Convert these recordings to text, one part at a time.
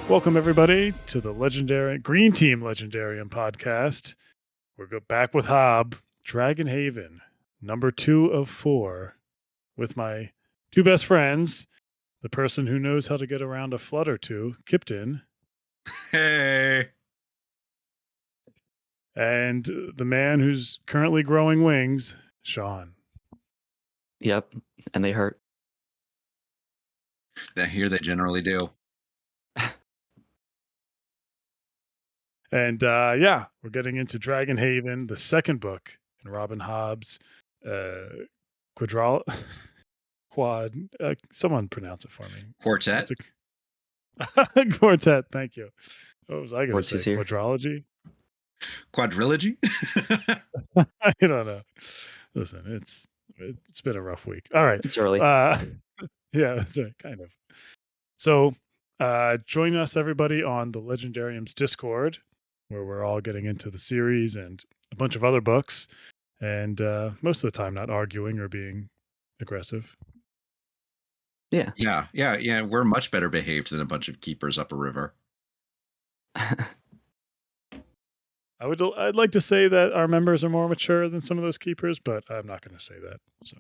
Welcome, everybody, to the Legendary Green Team Legendarium podcast. We're back with Hobb, Dragon Haven, number 2 of 4, with my two best friends, the person who knows how to get around a flood or two, Kipton, Hey. and the man who's currently growing wings, Sean. Yep, and they hurt. Here they generally do. And we're getting into Dragon Haven, the second book in Robin Hobb's someone pronounce it for me. Quartet. Quartet. Thank you. What was I going to What's say? this here? Quadrilogy? Quadrilogy. I don't know. Listen, it's been a rough week. All right. It's early. Yeah, that's right, kind of. So join us, everybody, on the Legendarium's Discord, where we're all getting into the series and a bunch of other books, and most of the time not arguing or being aggressive. Yeah. Yeah. We're much better behaved than a bunch of keepers up a river. I'd like to say that our members are more mature than some of those keepers, but I'm not going to say that. So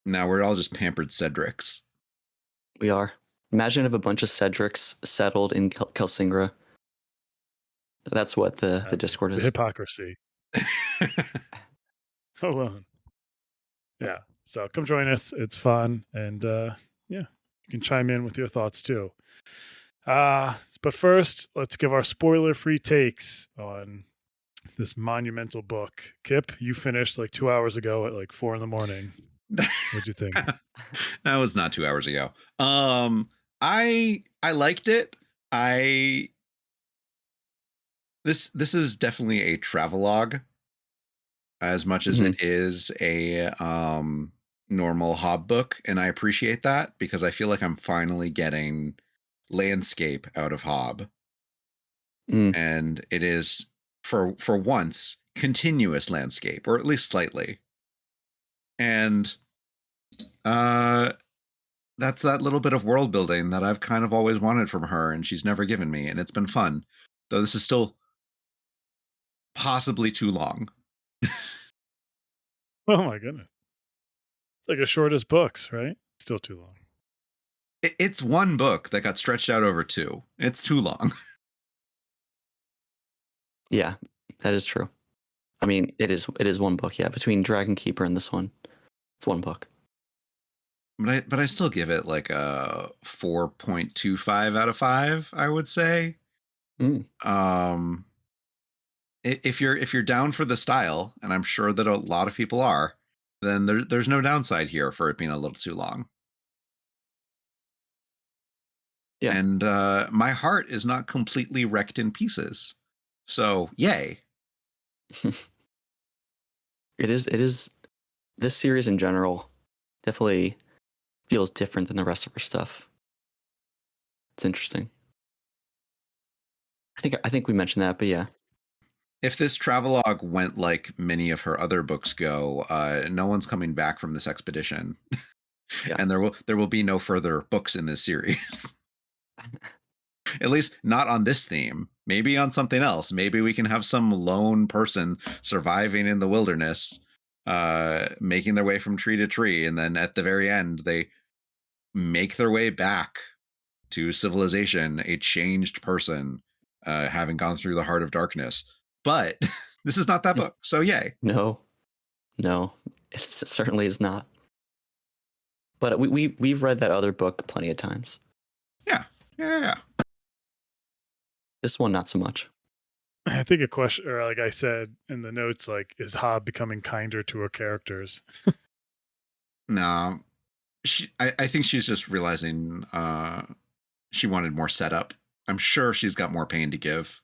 Now we're all just pampered Cedrics. We are. Imagine if a bunch of Cedrics settled in Kelsingra. That's what the Discord the is. hypocrisy. Alone. Yeah. So come join us. It's fun. And you can chime in with your thoughts too. But first, let's give our spoiler-free takes on this monumental book. Kip, you finished like 2 hours ago at like 4 a.m. What'd you think? That was not 2 hours ago. I liked it. This is definitely a travelogue as much as it is a normal Hobb book, and I appreciate that because I feel like I'm finally getting landscape out of Hobb. And it is for once continuous landscape, or at least slightly. And that's that little bit of world building that I've kind of always wanted from her, and she's never given me, and it's been fun. Though this is still possibly too long. Oh my goodness. It's like as short as books, right? Still too long. It's one book that got stretched out over 2. It's too long. Yeah, that is true. I mean, it is one book, yeah. Between Dragon Keeper and this one, it's one book. But I still give it like a 4.25 out of 5, I would say. If you're down for the style, and I'm sure that a lot of people are, then there's no downside here for it being a little too long. Yeah. And my heart is not completely wrecked in pieces. So, yay. It is this series in general definitely feels different than the rest of her stuff. It's interesting. I think we mentioned that, but yeah. If this travelogue went like many of her other books go, no one's coming back from this expedition. Yeah. And there will be no further books in this series. At least not on this theme. Maybe on something else. Maybe we can have some lone person surviving in the wilderness, making their way from tree to tree, and then at the very end they make their way back to civilization, a changed person, having gone through the heart of darkness. But this is not that book, so yay. No, it certainly is not. But we've read that other book plenty of times. Yeah. This one, not so much. I think a question, or like I said in the notes, like, is Hobb becoming kinder to her characters? No, I think she's just realizing she wanted more setup. I'm sure she's got more pain to give.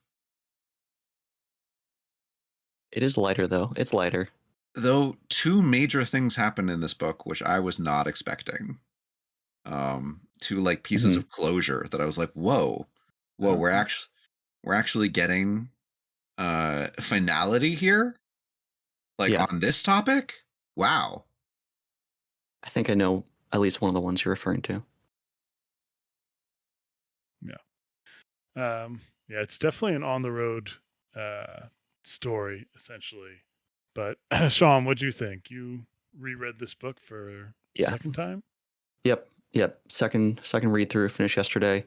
It is lighter, though. It's lighter. Though 2 major things happen in this book, which I was not expecting. 2 like pieces of closure that I was like, whoa, we're actually getting finality here, like on this topic. Wow. I think I know at least one of the ones you're referring to. Yeah. Yeah, it's definitely an on the road uh, story, essentially. But Sean, what'd you think? You reread this book for the Yeah. second time? Yep. Second read through, finished yesterday.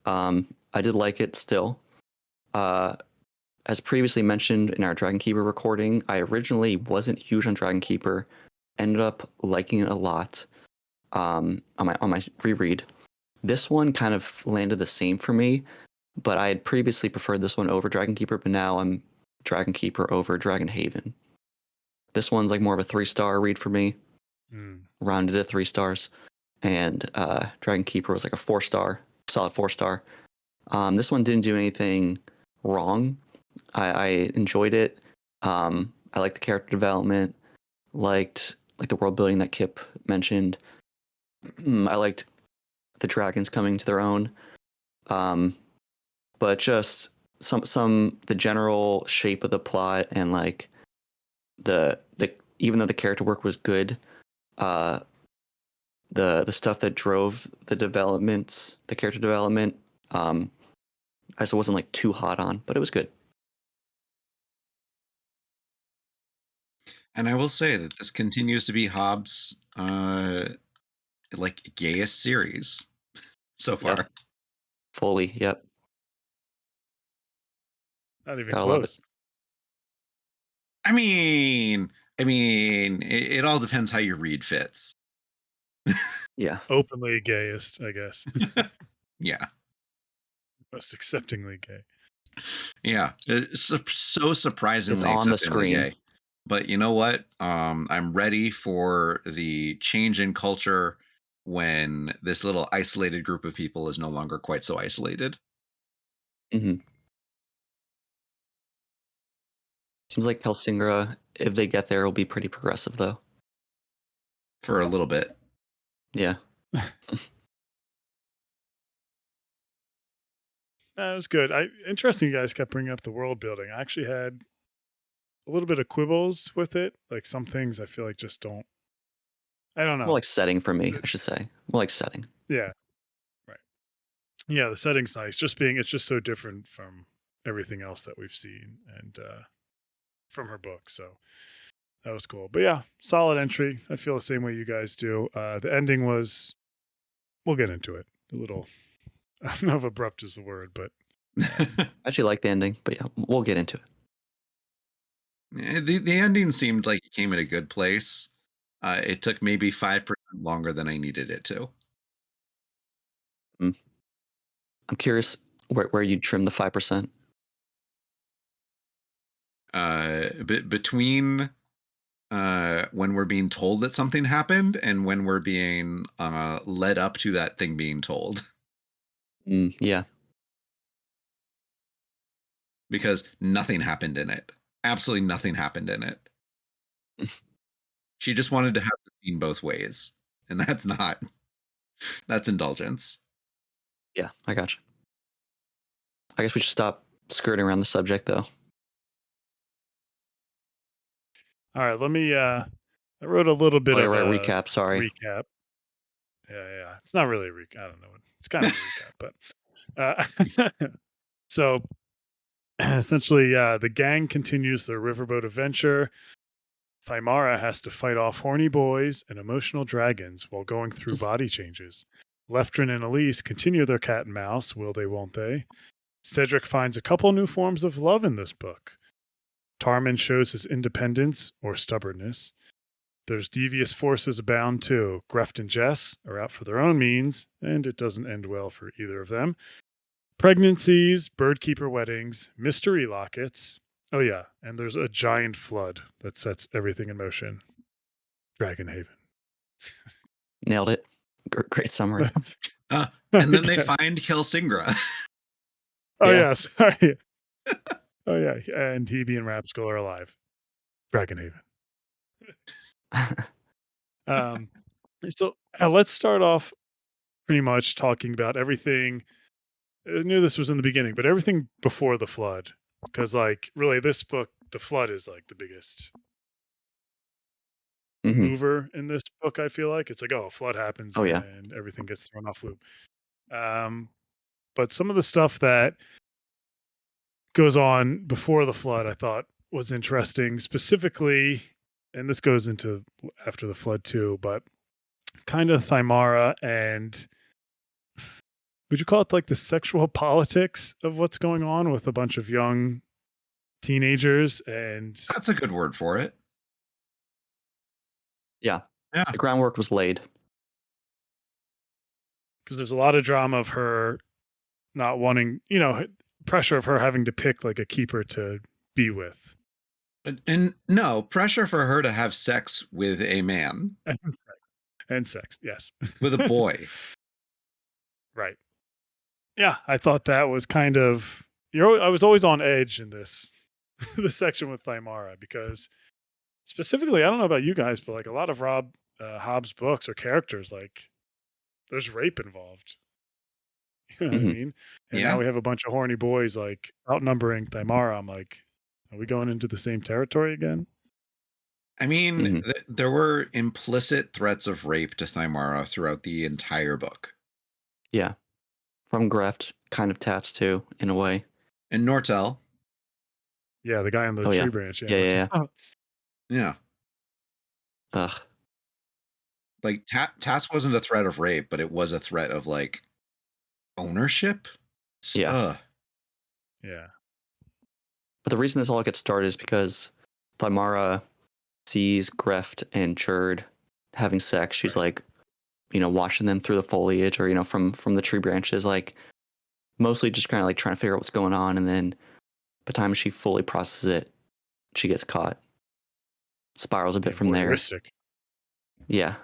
I did like it still. Uh, as previously mentioned in our Dragon Keeper recording, I originally wasn't huge on Dragon Keeper. Ended up liking it a lot. On my reread. This one kind of landed the same for me, but I had previously preferred this one over Dragon Keeper, but now I'm Dragon Keeper over Dragon Haven. This one's like more of a 3-star read for me, Mm. rounded at 3 stars, and Dragon Keeper was like a 4-star, solid 4-star. This one didn't do anything wrong. I enjoyed it. I liked the character development, liked like the world building that Kip mentioned. I liked the dragons coming to their own. But just some the general shape of the plot and like the even though the character work was good, uh, the stuff that drove the character development, I still wasn't like too hot on, but it was good. And I will say that this continues to be Hobbs' like gayest series so Yep, far. fully. Yep, Not even gotta love it. close. I mean, it all depends how your read fits. Yeah, Openly gayest, I guess. Yeah, Most acceptingly gay. yeah. It's so it's surprisingly on the acceptingly screen. gay. But you know what? I'm ready for the change in culture when this little isolated group of people is no longer quite so isolated hmm Seems like Helsingra, if they get there, will be pretty progressive though. for a little bit. Yeah, No, it was good. Interesting. You guys kept bringing up the world building. I actually had a little bit of quibbles with it. Like some things I feel like just don't. I don't more know. like setting for me, Uh, I should say. More like setting. Yeah, right. Yeah, the setting's nice. It's just so different from everything else that we've seen and from her book. So that was cool. But yeah, solid entry. I feel the same way you guys do. The ending was. We'll get into it. A little. I don't know if abrupt is the word, but I actually like the ending, but yeah, we'll get into it. The ending seemed like it came at a good place. It took maybe 5% longer than I needed it to. Mm. I'm curious where you trim the 5%. Between when we're being told that something happened and when we're being led up to that thing being told, Yeah. because nothing happened in it. Absolutely nothing happened in it. She just wanted to have the scene both ways, and that's indulgence. Yeah, I got you. I guess we should stop skirting around the subject, though. all right. Let me. I wrote a little bit Oh, yeah, of right. a Recap. Sorry. recap. Yeah. It's not really a recap. I don't know. It's kind of a recap, but so essentially, the gang continues their riverboat adventure. Thymara has to fight off horny boys and emotional dragons while going through body changes. Leftrin and Elise continue their cat and mouse, will they, won't they? Cedric finds a couple new forms of love in this book. Tarman shows his independence or stubbornness. There's devious forces abound too. Greft and Jess are out for their own means, and it doesn't end well for either of them. Pregnancies, birdkeeper weddings, mystery lockets. Oh, yeah, and there's a giant flood that sets everything in motion. Dragon Haven. Nailed it. Great summary. And then they Okay. find Kelsingra. Oh, Yeah. yeah, sorry. Oh, yeah, and Hebe and Rapskull are alive. Dragon Haven. So let's start off pretty much talking about everything. I knew this was in the beginning, but everything before the flood, because like really, this book, the flood is like the biggest hmm mover in this book. I feel like it's like, oh, a flood happens Oh, yeah. and everything gets thrown off loop. Um, but some of the stuff that goes on before the flood I thought was interesting, specifically, and this goes into after the flood too, but kind of Thymara and would you call it like the sexual politics of what's going on with a bunch of young teenagers and That's a good word for it. Yeah. Yeah. The groundwork was laid. because there's a lot of drama of her not wanting, pressure of her having to pick like a keeper to be with. And no, pressure for her to have sex with a man, And sex, yes. with a boy. Right. Yeah, I thought that was kind of I was always on edge in this this section with Thymara because specifically, I don't know about you guys, but like a lot of Rob Hobbs books or characters, like there's rape involved. You know what I Mhm. mean? And now Yeah. we have a bunch of horny boys like outnumbering Thymara. I'm like, are we going into the same territory again? I mean, Mhm. there were implicit threats of rape to Thymara throughout the entire book. Yeah. From Greft, kind of Tats too, in a way. And Nortel, Yeah, the guy on the Oh yeah. tree branch. Yeah, Yeah, yeah, yeah. yeah. Ugh. Like Tass wasn't a threat of rape, but it was a threat of like ownership. Yeah. yeah. But the reason this all gets started is because Thymara sees Greft and Churd having sex. She's Right. like, watching them through the foliage or, from the tree branches, like mostly just kind of like trying to figure out what's going on. And then by the time she fully processes it, she gets caught. Spirals a bit Yeah, from there. voyeuristic. Yeah.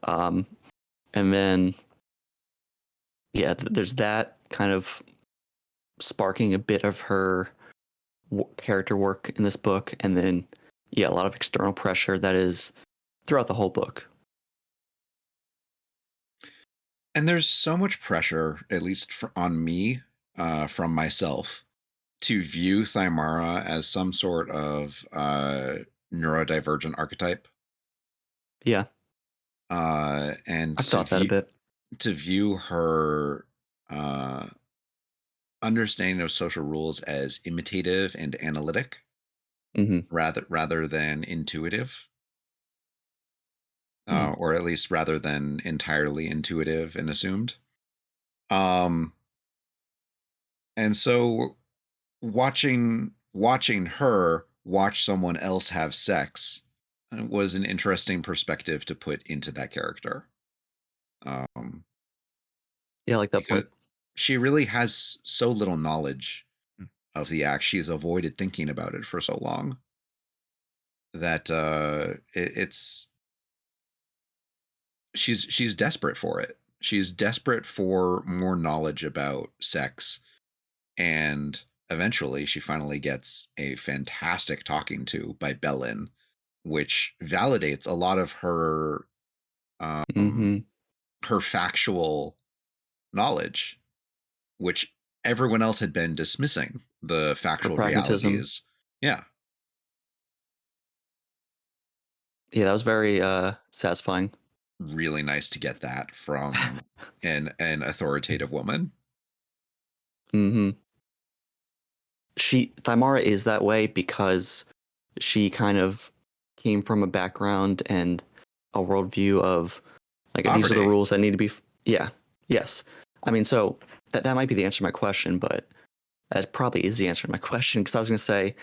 um, and then, yeah, there's that kind of sparking a bit of her character work in this book. And then, yeah, a lot of external pressure that is throughout the whole book. And there's so much pressure, at least on me, from myself, to view Thymara as some sort of neurodivergent archetype, Yeah, and I've thought that a bit. to view her uh, understanding of social rules as imitative and analytic, Hmm. rather than intuitive, Hmm. or at least rather than entirely intuitive and assumed. Um, and so watching her watch someone else have sex was an interesting perspective to put into that character. Um, Yeah, I like that because point. she really has so little knowledge Mm. of the act. She's avoided thinking about it for so long that it's she's desperate for it. She's desperate for more knowledge about sex, and eventually she finally gets a fantastic talking to by Bellin, which validates a lot of Hmm. her factual knowledge, which everyone else had been dismissing the Her factual pragmatism. realities. Yeah, Yeah, that was very satisfying. really nice to get that from an authoritative woman. Hmm. Thymara is that way because she kind of came from a background and a worldview of like these are the Poverty. rules that need to be. Yeah. Yes. I mean, so that might be the answer to my question, but that probably is the answer to my question because I was going to say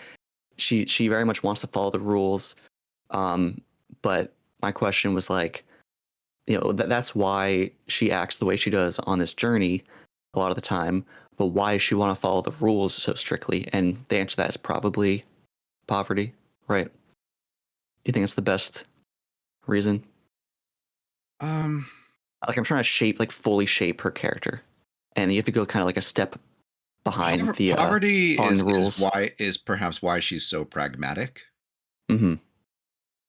she very much wants to follow the rules, um, but my question was like, that's why she acts the way she does on this journey a lot of the time. But why does she want to follow the rules so strictly? And the answer to that is probably poverty, right? You think it's the best reason? Um, Like I'm trying to like fully shape her character, and you have to go kind of like a step behind the poverty following the rules. is perhaps why she's so pragmatic. Hmm.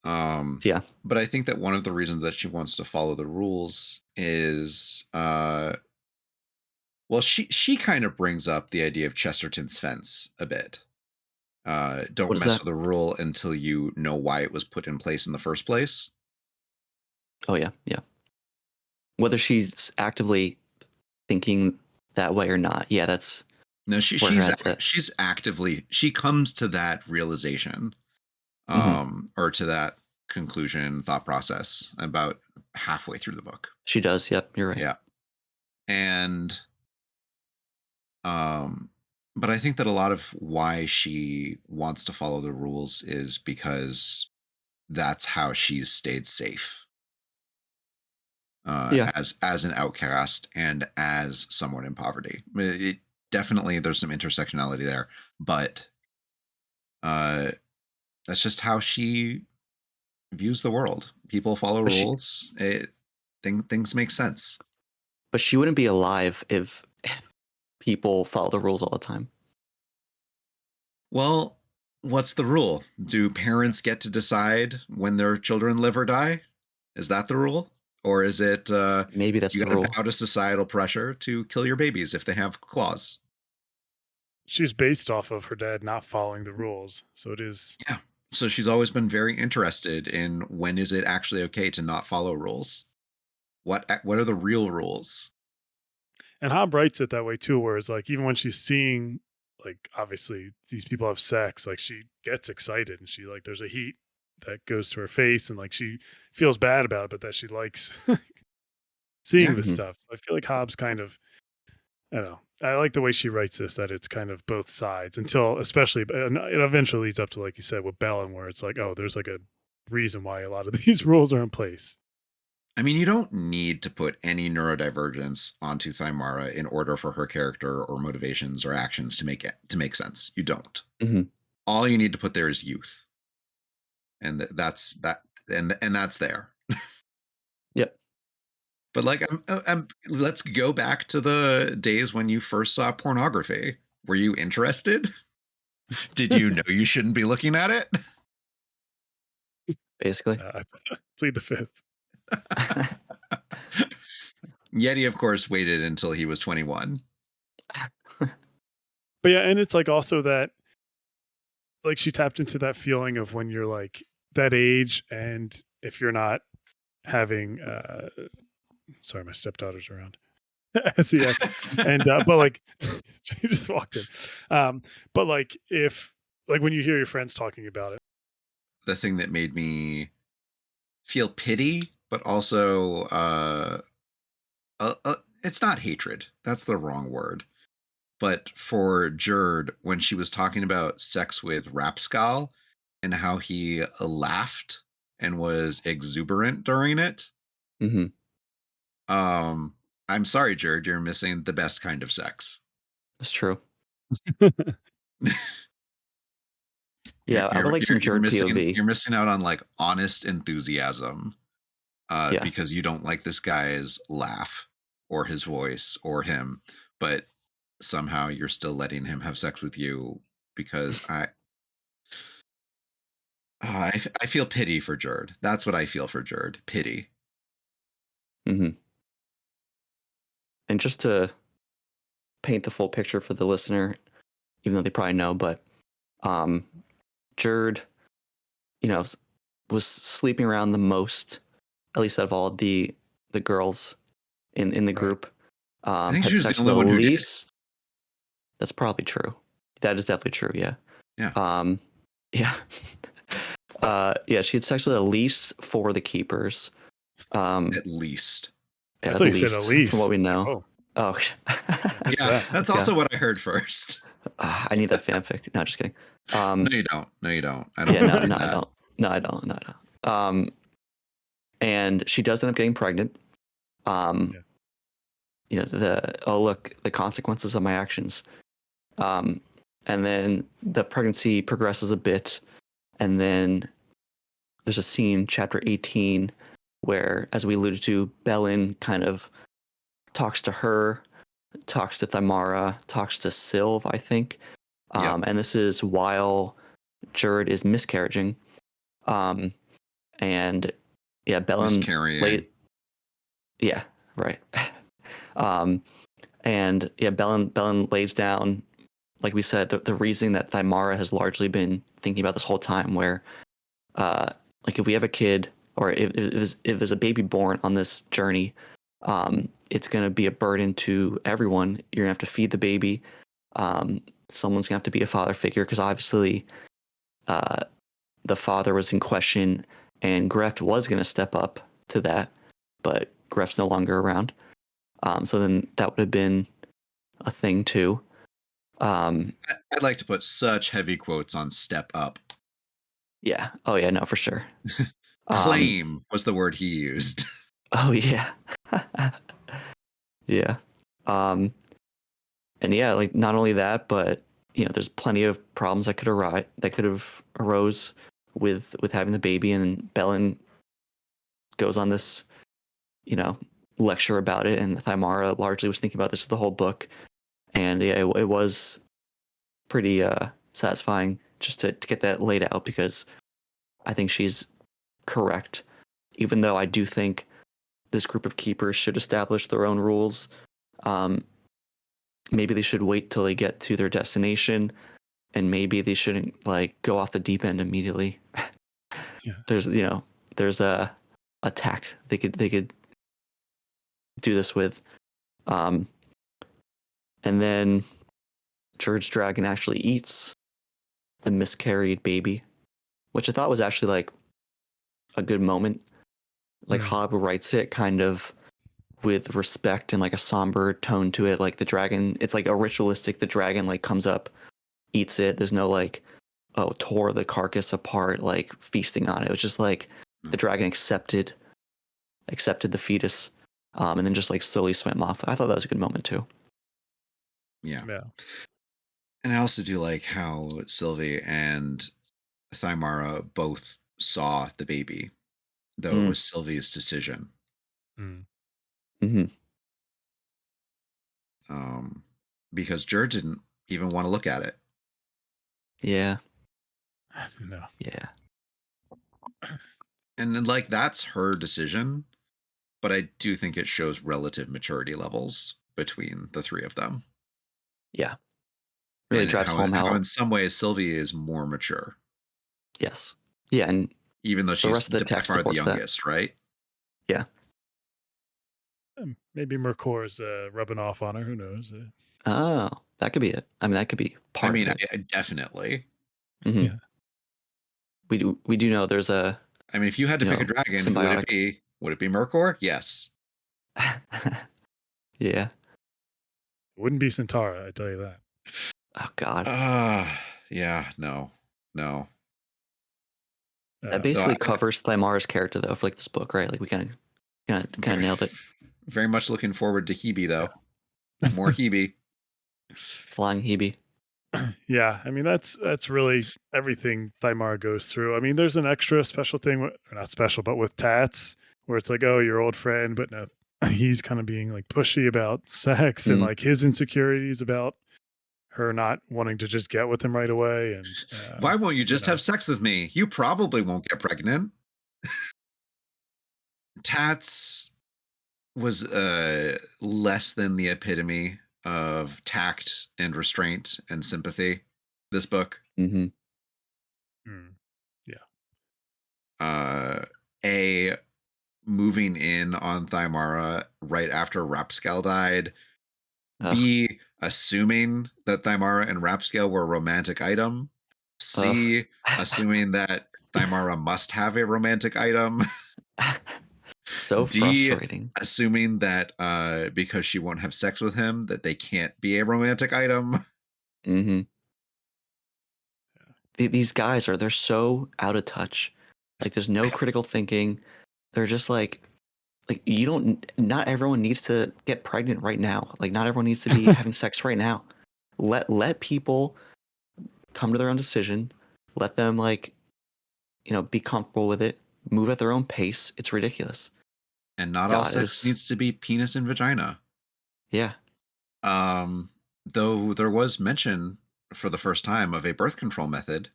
Um, Yeah. but I think that one of the reasons that she wants to follow the rules is, well, she kind of brings up the idea of Chesterton's fence a bit. What Don't is mess that? with the rule until you know why it was put in place in the first place. Oh yeah, yeah. Whether she's actively thinking that way or not. Yeah, that's No, where her head's at. she's actively, she comes to that realization, Mm-hmm. or to that conclusion, thought process about halfway through the book. She does. Yep, you're right. Yeah. And um but I think that a lot of why she wants to follow the rules is because that's how she's stayed safe, Yeah, as an outcast and as someone in poverty. It definitely, there's some intersectionality there, but uh that's just how she views the world. People follow but she rules. Things make sense. but she wouldn't be alive if people follow the rules all the time. Well, what's the rule? Do parents get to decide when their children live or die? Is that the rule? Or is it Maybe that's you the got to rule. bow to societal pressure to kill your babies if they have claws? She's based off of her dad not following the rules. So it is. Yeah. So she's always been very interested in when is it actually okay to not follow rules? What are the real rules? And Hobb writes it that way too, where it's like even when she's seeing, like, obviously these people have sex, like she gets excited and she, like, there's a heat that goes to her face and like she feels bad about it, but that she likes seeing Yeah. this Hmm. stuff. So I feel like Hobbs kind of, I don't know. I like the way she writes this, that it's kind of both sides until, especially, and it eventually leads up to, like you said, with Bellin, where it's like, oh, there's like a reason why a lot of these rules are in place. I mean, you don't need to put any neurodivergence onto Thymara in order for her character or motivations or actions to make sense. You don't. Hmm. All you need to put there is youth, and that's that, and that's there. Yep. But like, let's go back to the days when you first saw pornography. Were you interested? Did you know you shouldn't be looking at it? Basically. I plead the fifth. Yetti, of course, waited until he was 21. But yeah, and it's like also that, like, she tapped into that feeling of when you're like that age, and if you're not having, sorry, my stepdaughter's around. SEX. And but like she just walked in. But like if, like, when you hear your friends talking about it. The thing that made me feel pity, but also it's not hatred. That's the wrong word. But for Jerd, when she was talking about sex with Rapscal and how he laughed and was exuberant during it, Hmm. um, I'm sorry, Jerd, you're missing the best kind of sex. That's true. Yeah, I would like some Jared POV. You're missing out on like honest enthusiasm, Yeah. because you don't like this guy's laugh or his voice or him, but somehow you're still letting him have sex with you because I feel pity for Jerd. That's what I feel for Jerd. Pity. Hmm. And just to paint the full picture for the listener, even though they probably know, but Jerd, was sleeping around the most, at least out of all the girls in the Right. group. I think Had she was sex the with only at one who did. least. That's probably true. That is definitely true. Yeah. Yeah. Yeah. Yeah. She had sex with at least 4 of the keepers. At least. I At thought you said least, Elise. from what we It's like, know. oh, Oh, what's Yeah, that? that's also what I heard first. I need that fanfic. No, just kidding. No, you don't. No, you don't. I don't Yeah, no, read no, I that. don't. No, I don't. No, I don't. And she does end up getting pregnant. Yeah. The consequences of my actions. And then the pregnancy progresses a bit, and then there's a scene, chapter 18, where, as we alluded to, Bellin kind of talks to her, talks to Thymara, talks to Sylve, I think. Yep. And this is while Jerd is miscarriaging. And yeah, Bellin Miscarrying. yeah, right. And yeah, Bellin lays down, like we said, the reasoning that Thymara has largely been thinking about this whole time, where like if we have a kid, or if there's a baby born on this journey, It's going to be a burden to everyone. You're going to have to feed the baby. Someone's going to have to be a father figure because obviously the father was in question and Greft was going to step up to that, but Greft's no longer around. So then that would have been a thing too. I'd like to put such heavy quotes on step up. Yeah. Oh yeah, no, for sure. Claim was the word he used. Oh yeah. Yeah. And yeah, like not only that, but there's plenty of problems that could have arose with having the baby, and Belen goes on this, lecture about it, and Thymara largely was thinking about this the whole book, and yeah, it was pretty satisfying just to get that laid out because I think she's correct, even though I do think this group of keepers should establish their own rules. Maybe they should wait till they get to their destination, and maybe they shouldn't like go off the deep end immediately. Yeah. There's a tact they could do this with, and then George Dragon actually eats the miscarried baby, which I thought was actually like a good moment. Like Hobb writes it kind of with respect and like a somber tone to it. Like the dragon, it's like a ritualistic. The dragon like comes up, eats it. There's no like, oh, tore the carcass apart, like feasting on it. It was just like the dragon accepted the fetus, and then just like slowly swam off. I thought that was a good moment too. Yeah. Yeah. And I also do like how Sylvie and Thymara both saw the baby, though it was Sylvie's decision. Mm-hmm. Because Jer didn't even want to look at it. Yeah. I don't know. Yeah. And like that's her decision, but I do think it shows relative maturity levels between the three of them. Yeah. Really and drives how, home how in some ways Sylvie is more mature. Yes. Yeah, and Even though the she's rest of the by text far the supports that. youngest, right? Yeah. Maybe Mercor's rubbing off on her. Who knows? Oh, that could be it. I mean, that could be part of it. I definitely. Mm-hmm. Yeah. We do know there's a. I mean, if you had to pick a dragon, symbiotic. who would it be? Would it be Mercor? Yes. Yeah. It wouldn't be Centaura, I tell you that. Oh God. Yeah. No. That basically covers Thymara's character though for like this book, right? Like we kind of nailed it. Very much looking forward to Hebe though. Yeah. More Hebe. Flying Hebe. Yeah, I mean that's really everything Thymara goes through. I mean, there's an extra special thing, or not special, but with Tats, where it's like, oh, your old friend, but no, he's kind of being like pushy about sex and like his insecurities about her not wanting to just get with him right away. And why won't you just have sex with me? You probably won't get pregnant. Tats was less than the epitome of tact and restraint and sympathy. This book. Mm-hmm. Yeah. Moving in on Thymara right after Rapscale died. B, assuming that Thymara and Rapscale were a romantic item. C, assuming that Thymara must have a romantic item. So D, frustrating. assuming that because she won't have sex with him, that they can't be a romantic item. Mm-hmm. These guys they're so out of touch. Like there's no critical thinking. They're just like not everyone needs to get pregnant right now. Like not everyone needs to be having sex right now. Let people come to their own decision. Let them be comfortable with it. Move at their own pace. It's ridiculous. And not all sex needs to be penis and vagina. Yeah. Though there was mention for the first time of a birth control method.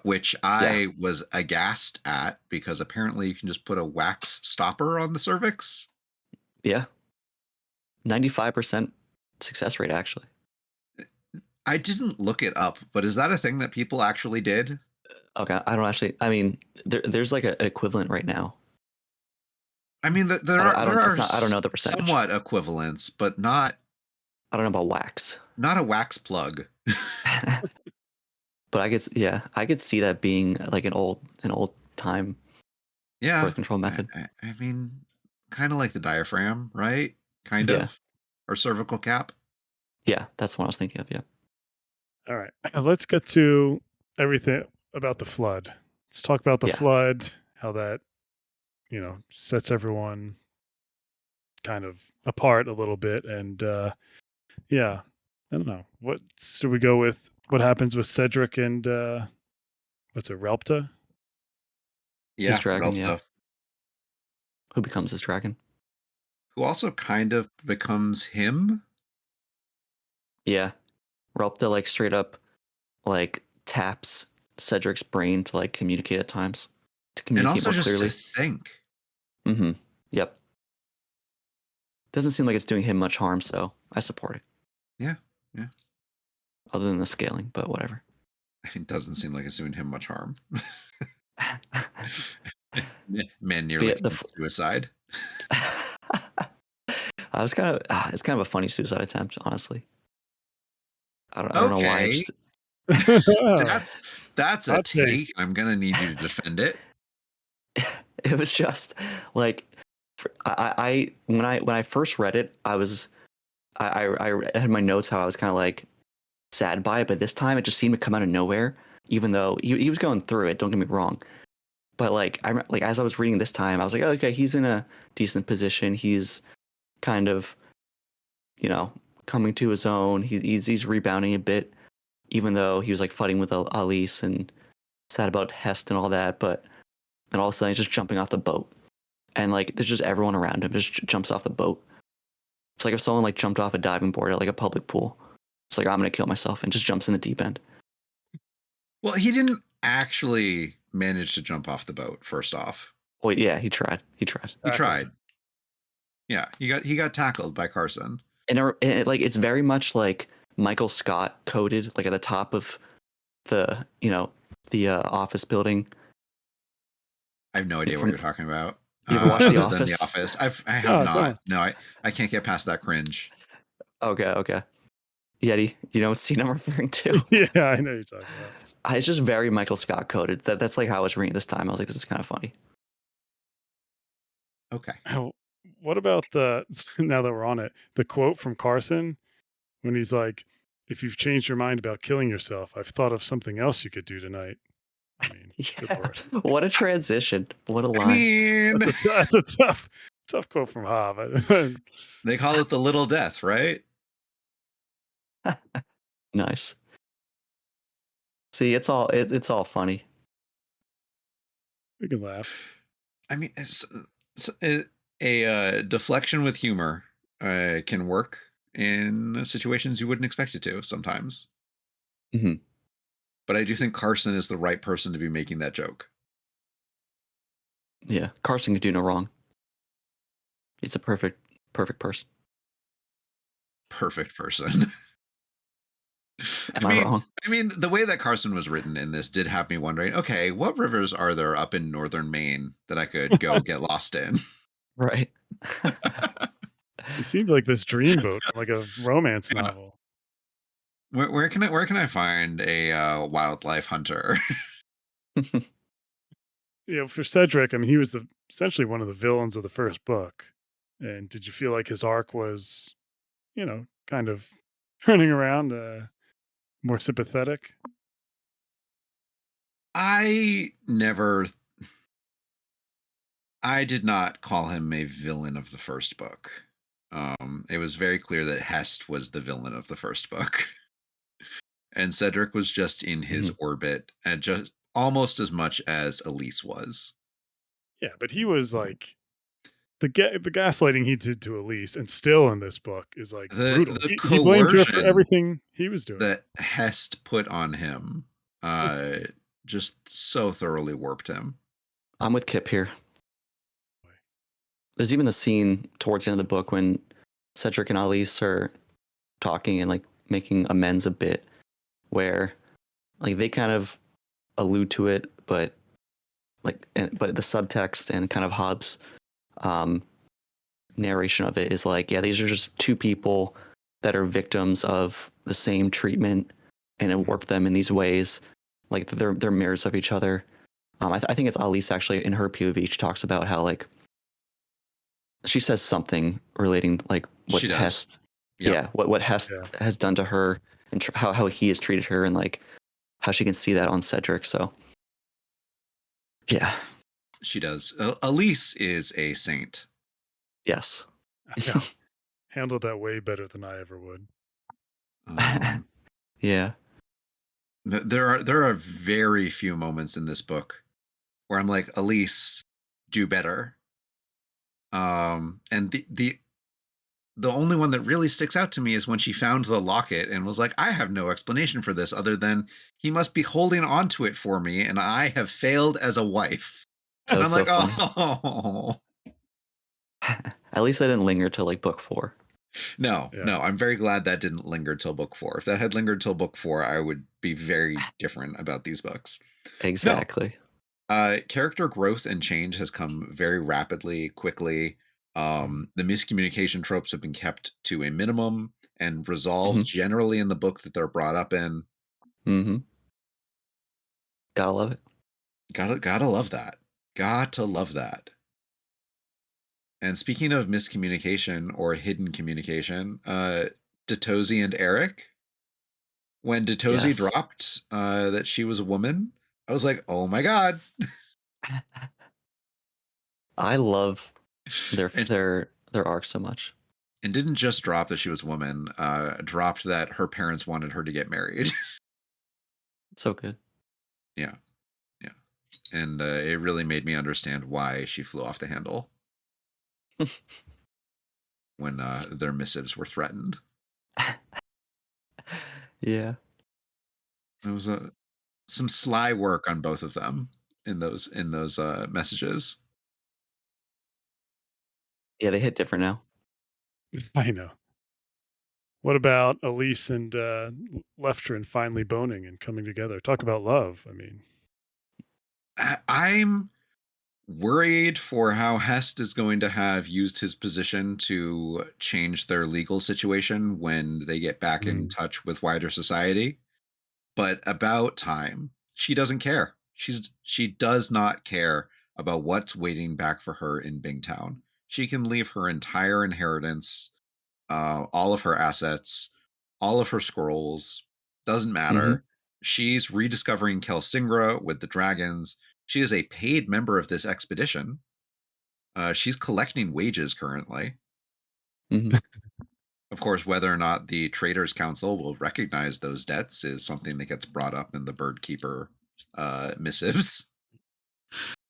Which I was aghast at because apparently you can just put a wax stopper on the cervix. Yeah. 95% success rate, actually. I didn't look it up, but is that a thing that people actually did? Okay, I don't actually. I mean, there's like an equivalent right now. I mean, there I don't. are I don't know the percentage. somewhat equivalents, but not I don't know about wax. not a wax plug. But I could see that being like an old time Yeah, birth control method. I mean, kind of like the diaphragm, right? Kind Yeah. of, or cervical cap. Yeah, that's what I was thinking of. Yeah. All right. Let's get to everything about the flood. Let's talk about the Yeah. flood, how that, sets everyone kind of apart a little bit. And yeah, I don't know. What should we go with? What happens with Cedric and what's it, Relpta? His Yeah, dragon. Yeah. Relta, Who becomes his dragon? who also kind of becomes him. Yeah. Relpta like straight up like taps Cedric's brain to like communicate at times, to And communicate also more just clearly. to think. Mm-hmm. Yep. Doesn't seem like it's doing him much harm, so I support it. Yeah, yeah. Other than the scaling, but whatever. It doesn't seem like it's doing him much harm. Man But nearly yeah, committed suicide. it's kind of a funny suicide attempt, honestly. I don't know why. Okay, that's a Hot take. take. I'm gonna need you to defend it. It was just like I when I first read it, I had my notes how I was kind of like sad by it, but this time it just seemed to come out of nowhere. Even though he was going through it, don't get me wrong, but like as I was reading this time, I was like, oh, okay, he's in a decent position. He's kind of, coming to his own. He's rebounding a bit, even though he was like fighting with Alice and sad about Hest and all that. But then all of a sudden, he's just jumping off the boat, and like there's just everyone around him just jumps off the boat. It's like if someone like jumped off a diving board at like a public pool. It's like I'm gonna kill myself and just jumps in the deep end. Well, he didn't actually manage to jump off the boat. First off, Well, yeah, he tried. he tried. Yeah, he got tackled by Carson. And like it's very much like Michael Scott coded, like at the top of the office building. I have no idea what you're talking about. You ever watched The Other than The Office? Office, I have not. don't. No, I can't get past that cringe. Okay. Yetti, you know what scene I'm referring to? Yeah, I know you're talking about. It's just very Michael Scott coded. That's like how I was reading this time. I was like, this is kind of funny. Okay. What about now that we're on it, the quote from Carson when he's like, "If you've changed your mind about killing yourself, I've thought of something else you could do tonight." I mean, good Yeah. lord. What a transition. What a I line. mean, That's a tough quote from Hobb. they call it the little death, right? Nice. See, it's all funny. We can laugh. I mean, a deflection with humor can work in situations you wouldn't expect it to sometimes. Mhm. But I do think Carson is the right person to be making that joke. Yeah, Carson could do no wrong. It's a perfect person. Perfect person. Am I wrong? I mean, the way that Carson was written in this did have me wondering, okay, what rivers are there up in northern Maine that I could go get lost in? Right. It seemed like this dreamboat, like a romance Yeah. novel. Where can I find a wildlife hunter? For Cedric, I mean, he was essentially one of the villains of the first book. And did you feel like his arc was, kind of turning around, more sympathetic? I did not call him a villain of the first book. It was very clear that Hest was the villain of the first book. And Cedric was just in his orbit, and just almost as much as Elise was. Yeah, but he was like the gaslighting he did to Elise, and still in this book is like brutal. The He blamed her for coercion everything he was doing. that Hest put on him just so thoroughly warped him. I'm with Kip here. There's even the scene towards the end of the book when Cedric and Alice are talking and like making amends a bit, where like they kind of allude to it, but the subtext and kind of Hobbs narration of it is like, yeah, these are just two people that are victims of the same treatment, and it warped them in these ways. Like they're mirrors of each other. I think it's Alice actually in her POV. She talks about how like she says something relating like what She does. Hest, Yep. yeah, what Hest has done to her and how he has treated her, and like how she can see that on Cedric. So yeah, she does. Elise is a saint. yes. Yeah. Handled that way better than I ever would. Yeah. There are very few moments in this book where I'm like, Elise, do better. And the only one that really sticks out to me is when she found the locket and was like, I have no explanation for this other than he must be holding on to it for me, and I have failed as a wife. That was and I'm so like, funny. oh. At least I didn't linger till like book 4. No, I'm very glad that didn't linger till book 4. If that had lingered till book 4, I would be very different about these books. Exactly. No. Character growth and change has come very rapidly, quickly. The miscommunication tropes have been kept to a minimum and resolved generally in the book that they're brought up in. Gotta love it. Gotta love that. Got to love that. And speaking of miscommunication or hidden communication, Detozi and Eric, when Detozi dropped that she was a woman, I was like, oh my God. I love their arc so much. And didn't just drop that she was a woman, dropped that her parents wanted her to get married. So good. Yeah. And it really made me understand why she flew off the handle when their missives were threatened. Yeah. It was some sly work on both of them in those messages. Yeah, they hit different now. I know. What about Elise and Leftrin finally boning and coming together? Talk about love. I mean, I'm worried for how Hest is going to have used his position to change their legal situation when they get back in touch with wider society. But about time. She doesn't care. She does not care about what's waiting back for her in Bingtown. She can leave her entire inheritance, all of her assets, all of her scrolls. Doesn't matter. She's rediscovering Kelsingra with the dragons. She is a paid member of this expedition. She's collecting wages currently. Of course, whether or not the Traders Council will recognize those debts is something that gets brought up in the Birdkeeper missives.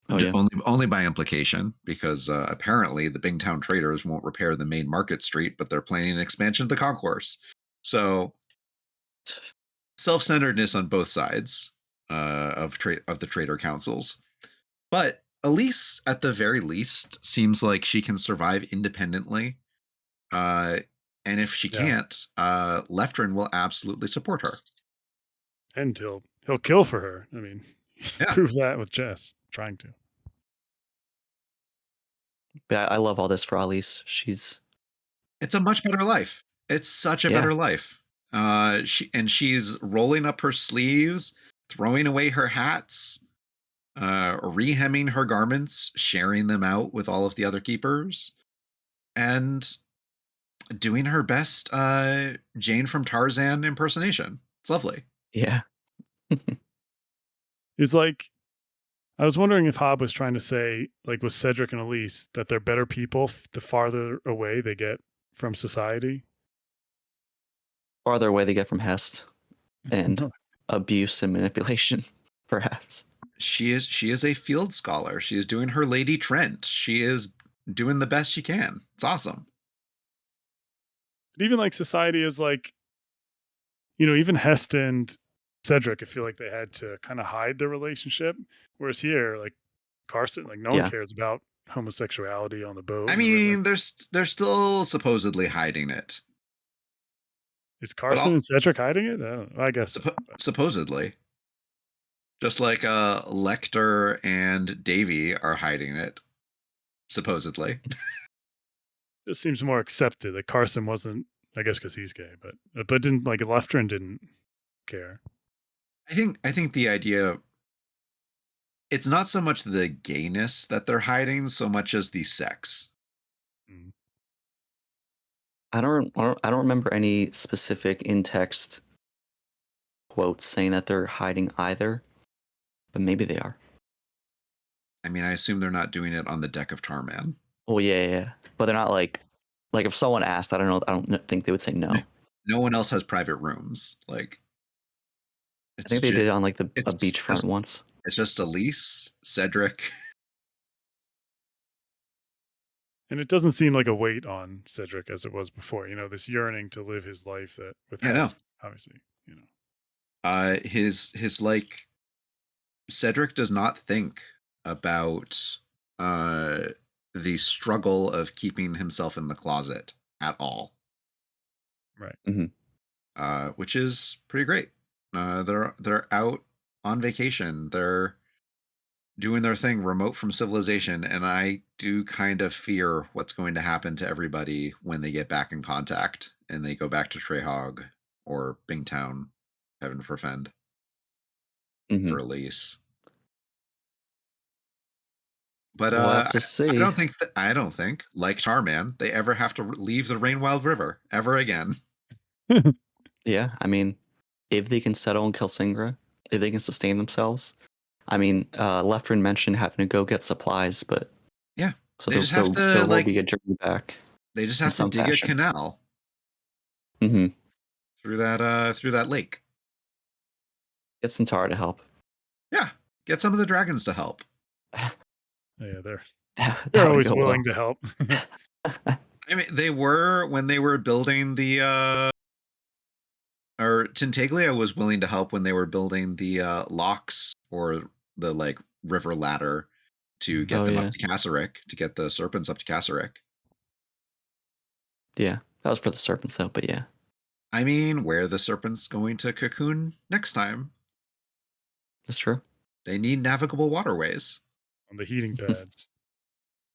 Oh, yeah. Only by implication, because apparently the Bingtown traders won't repair the main market street, but they're planning an expansion of the concourse. So self-centeredness on both sides of the trader councils. But Elise, at the very least, seems like she can survive independently. And if she can't, Leftrin will absolutely support her. And he'll kill for her. I mean, prove that with Jess trying to. But I love all this for Alice. It's a much better life. It's such a better life. She's rolling up her sleeves, throwing away her hats, rehemming her garments, sharing them out with all of the other keepers, and doing her best Jane from Tarzan impersonation. It's lovely. Yeah. It's like, I was wondering if Hobb was trying to say, like with Cedric and Elise, that they're better people the farther away they get from society. Farther away they get from Hest and abuse and manipulation, perhaps. She is a field scholar. She is doing her Lady Trent. She is doing the best she can. It's awesome. But even like society is like, even Hest and Cedric, I feel like they had to kind of hide their relationship. Whereas here, like Carson, like no one cares about homosexuality on the boat. I mean, they're still supposedly hiding it. Is Carson and Cedric hiding it? I don't know. I guess supposedly. Just like Lecter and Davy are hiding it. supposedly. Just seems more accepted that Carson wasn't. I guess because he's gay, but didn't like Leftrin didn't care. I think the idea, it's not so much the gayness that they're hiding so much as the sex. Mm. I don't remember any specific in-text quotes saying that they're hiding either, but maybe they are. I mean, I assume they're not doing it on the deck of Tarman. Oh yeah. But they're not like if someone asked, I don't know. I don't think they would say no. No one else has private rooms. Like, I think they did it on like a it's beachfront once. It's just Elise, Cedric. And it doesn't seem like a weight on Cedric as it was before. This yearning to live his life that with Yeah, no. Hess, obviously. His like, Cedric does not think about the struggle of keeping himself in the closet at all. Right. Mm-hmm. Which is pretty great. They're out on vacation. They're doing their thing remote from civilization, and I do kind of fear what's going to happen to everybody when they get back in contact and they go back to Treyhog or Bingtown, heaven forfend, Mm-hmm. for Elise. But We'll have to see. I don't think, like Tarman, they ever have to leave the Rainwild River ever again. Yeah, I mean, if they can settle in Kelsingra, if they can sustain themselves. I mean, Leftrin mentioned having to go get supplies, but yeah, so they just have to there will be a journey back. They just have to dig a canal through that lake. Get Centaur to help. Yeah, get some of the dragons to help. Yeah, they're always willing to help. I mean, they were when they were building the or Tintaglia was willing to help when they were building the locks or the like river ladder to get them up to Kasserek, to get the serpents up to Kasserek. Yeah, that was for the serpents though, but yeah. I mean, where are the serpents going to cocoon next time? That's true. They need navigable waterways. On the heating pads.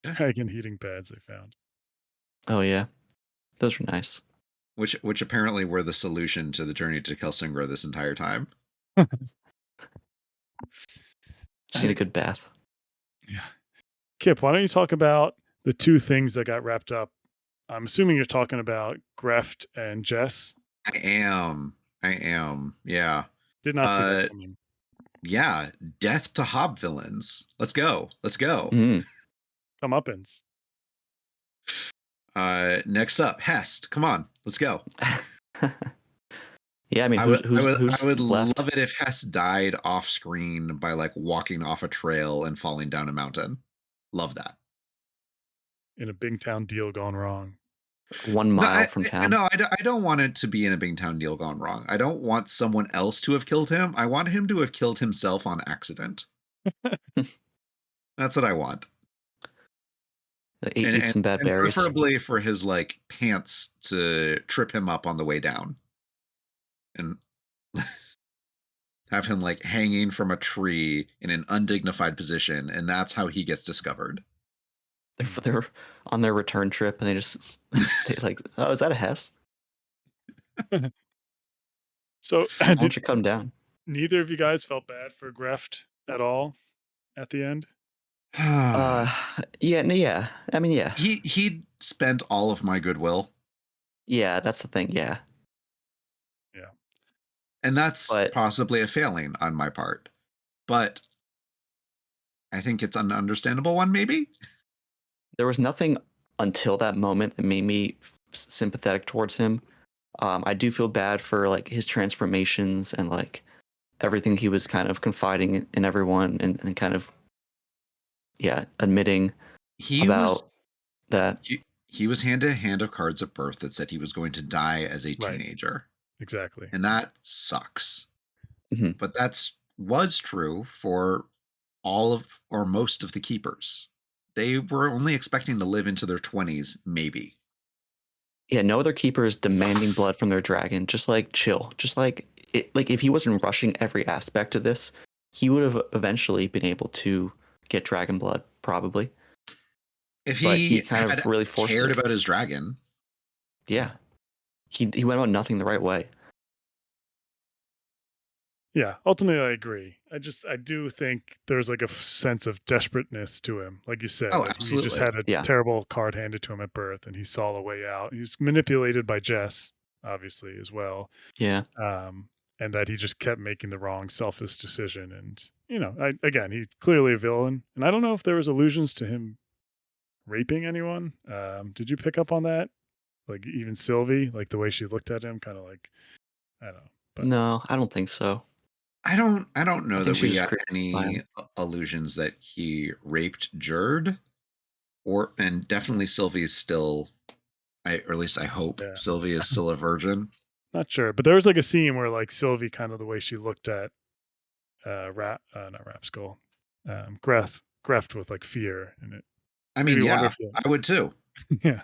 Dragon heating pads they found. Oh yeah. Those were nice. Which apparently were the solution to the journey to Kelsingra this entire time. Just need a good bath. Yeah. Kip, why don't you talk about the two things that got wrapped up? I'm assuming you're talking about Greft and Jess. I am. Yeah. Did not see that coming. Yeah. Death to Hobb villains. Let's go. Comeuppance. Next up, Hest. Come on, let's go. Yeah, I mean, I would left? love it if Hest died off screen by like walking off a trail and falling down a mountain. Love that. In a Bingtown deal gone wrong. 1 mile from town. No, I don't want it to be in a Bingtown deal gone wrong. I don't want someone else to have killed him. I want him to have killed himself on accident. That's what I want. Eat some bad berries. Preferably for his like pants to trip him up on the way down. And have him like hanging from a tree in an undignified position, and that's how he gets discovered. They're on their return trip, and they like, oh, is that a Hest? So why don't you come down? Neither of you guys felt bad for Greft at all at the end? Yeah. I mean, yeah. He spent all of my goodwill. Yeah, that's the thing. Yeah. And that's possibly a failing on my part. But I think it's an understandable one, maybe? There was nothing until that moment that made me sympathetic towards him. I do feel bad for like his transformations and like everything he was kind of confiding in everyone and kind of admitting that. He was handed a hand of cards at birth that said he was going to die as a teenager. Exactly. And that sucks. Mm-hmm. But was true for all of or most of the keepers. They were only expecting to live into their 20s, maybe. Yeah, no other keeper is demanding blood from their dragon. Just like chill. Just like if he wasn't rushing every aspect of this, he would have eventually been able to get dragon blood, probably. If but he he kind had of really forced cared it. about his dragon, Yeah, he went about nothing the right way. Yeah, ultimately, I agree. I do think there's like a sense of desperateness to him, like you said, oh, that he just absolutely. had a Yeah, terrible card handed to him at birth, and he saw a way out. He was manipulated by Jess, obviously, as well, yeah, um, and that he just kept making the wrong, selfish decision. And again, he's clearly a villain, and I don't know if there was allusions to him raping anyone. Did you pick up on that? Like even Sylvie, like the way she looked at him, kind of like I don't know, but no, I don't think so. I don't I know think that she's we just got created by any him. allusions that he raped Jerd, and definitely Sylvie's still, or at least I hope yeah. Sylvie is still a virgin. Not sure, but there was like a scene where like Sylvie, kind of the way she looked at not Rapskull, Greft with like fear, and it I made mean, me wonder yeah, if you, I would too. yeah.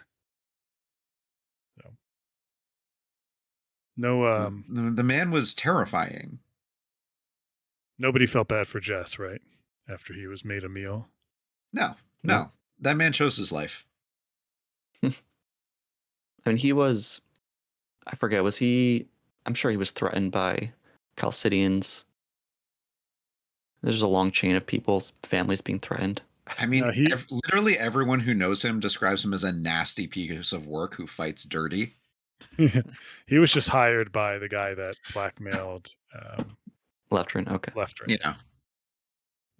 So no, The man was terrifying. nobody felt bad for Jess, right? After he was made a meal. No, Nope. no, that man chose his life. I mean, he was. I forget. Was he? I'm sure he was threatened by Chalcidians. There's a long chain of people's families being threatened. I No, mean, he literally everyone who knows him describes him as a nasty piece of work who fights dirty. he was just hired by the guy that blackmailed Leftrin. Okay. Leftrin. Yeah.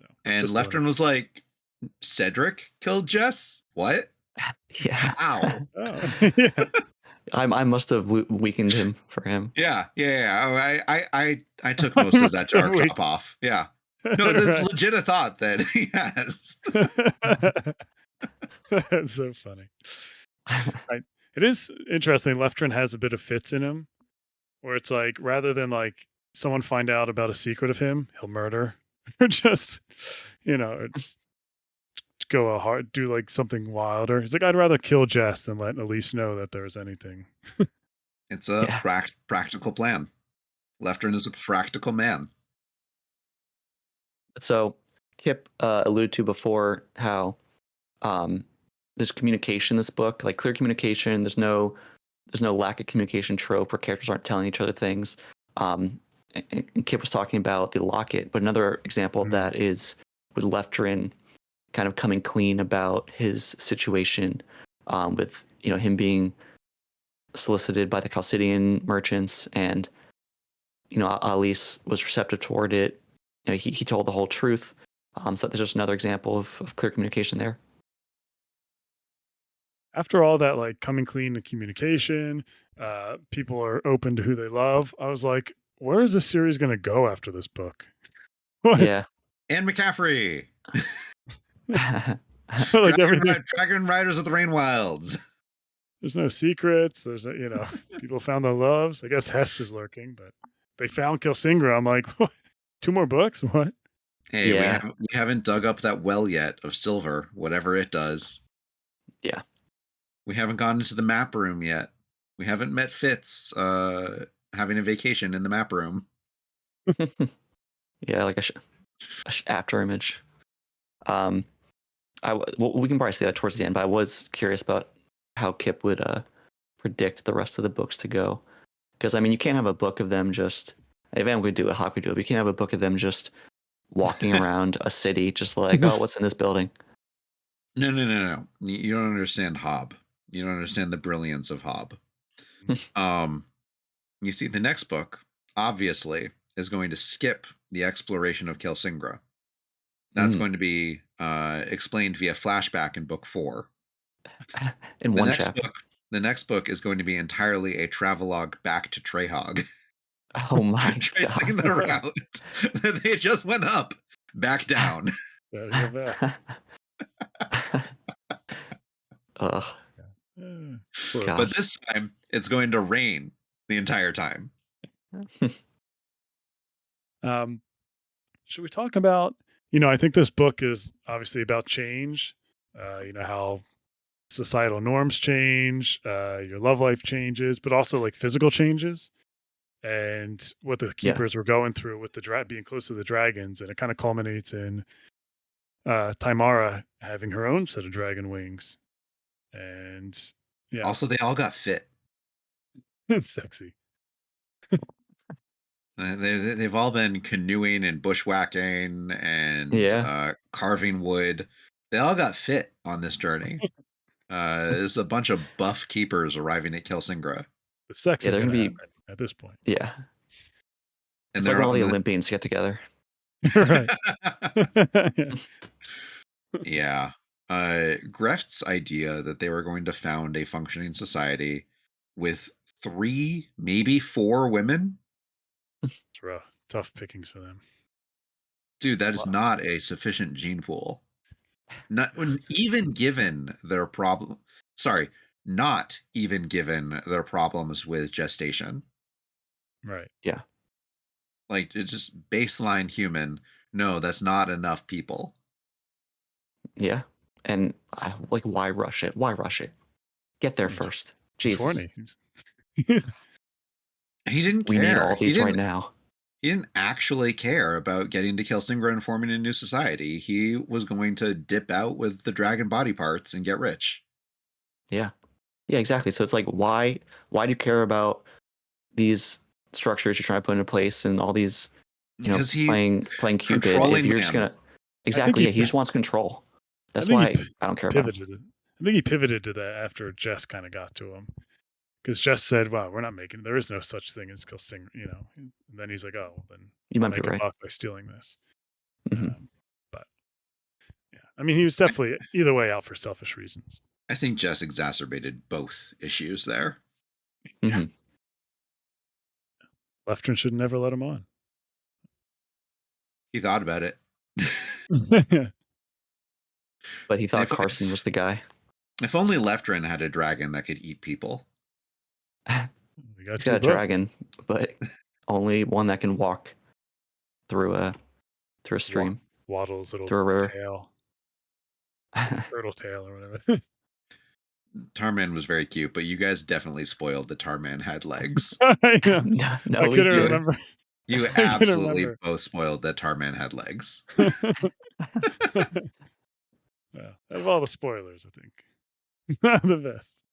So, And just doing it. Leftrin was like, Cedric killed Jess? What? Yeah. How? Oh, yeah. I must have weakened him for him. Yeah. Oh, I took I most of that must have jar chop off. Yeah. No, that's right. legit a thought that he has. That's so funny. Right. It is interesting. Leftrin has a bit of fits in him where it's like rather than like someone find out about a secret of him, he'll murder or just or just go a hard do like something wilder. He's like, I'd rather kill Jess than let Elise know that there's anything. It's a Yeah. practical plan. Leftrin is a practical man. So Kip alluded to before how there's communication in this book, like clear communication. There's no lack of communication trope where characters aren't telling each other things. And Kip was talking about the locket, but another example of that is with Leftrin kind of coming clean about his situation, with him being solicited by the Chalcidian merchants, and Alice was receptive toward it. He told the whole truth. So there's just another example of clear communication there. After all that, like coming clean to communication, people are open to who they love. I was like, where is this series going to go after this book? What? Yeah. And McCaffrey. Like everything. Dragon Riders of the Rain Wilds. There's no secrets. There's people found their loves. I guess Hess is lurking, but they found Kilsingra. I'm like, what? 2 more books? What? Hey, Yeah. we haven't dug up that well yet of silver, whatever it does. Yeah. We haven't gone into the map room yet. We haven't met Fitz having a vacation in the map room. Yeah, like a after image. Well, we can probably say that towards the end, but I was curious about how Kip would predict the rest of the books to go. Because, I mean, you can't have a book of them just, if anyone could do it, Hawk would do it, but you can't have a book of them just walking around a city, just like, oh, what's in this building? No. You don't understand Hobb. You don't understand the brilliance of Hobb. You see, the next book, obviously, is going to skip the exploration of Kilsingra. That's going to be explained via flashback in book 4. In one chapter. The next book is going to be entirely a travelogue back to Treyhog. Oh my Tracing god. the route. They just went up, back down. Gotta go back. Ugh. Gosh. But this time, it's going to rain the entire time. Should we talk about, I think this book is obviously about change, how societal norms change, your love life changes, but also like physical changes and what the keepers were going through with the being close to the dragons. And it kind of culminates in Timara having her own set of dragon wings, and yeah, Also, they all got fit. it's sexy. They've all been canoeing and bushwhacking and Yeah. carving wood. They all got fit on this journey. It's a bunch of buff keepers arriving at Kelsingra, The sex Yeah, is they're going gonna to be happen at this point. yeah. and It's like they're when all on the Olympians get together. Right. Yeah. yeah. Greft's idea that they were going to found a functioning society with 3, maybe 4 women. It's rough. Tough pickings for them. Dude, that is Wow. not a sufficient gene pool. Not even given their problem. Sorry, not even given their problems with gestation. Right. Yeah. Like it's just baseline human. No, that's not enough people. Yeah. And like, why rush it? Why rush it? Get there He's, first. he's Jesus. horny. He didn't We need all care. these right now. He didn't actually care about getting to Kelsingra and forming a new society. He was going to dip out with the dragon body parts and get rich. Yeah. Yeah, exactly. So it's like, why do you care about these structures you're trying to put into place and all these, Because he playing Cupid if controlling you're just man. gonna exactly, he yeah, he just wants control. That's think why he I don't care about him. pivoted. I think he pivoted to that after Jess kind of got to him. Because Jess said, "Wow, we're not making. There is no such thing as Kilsing." And then he's like, "Oh, then You I'll might be make a right. buck by stealing this." Mhm. But yeah, I mean, he was definitely either way out for selfish reasons. I think Jess exacerbated both issues there. Mhm. Leftrin should never let him on. He thought about it. Yeah. But he thought If- Carson was the guy. If only Leftrin had a dragon that could eat people. We got He's 2 got a books. dragon, but only one that can walk through a stream, Waddle's little through a river. tail, turtle tail, or whatever. Tarman was very cute, but you guys definitely spoiled that Tarman had legs. Yeah. No, I we couldn't do. remember. You I couldn't absolutely remember. both spoiled that Tarman had legs. Yeah, out of all the spoilers, I think the best.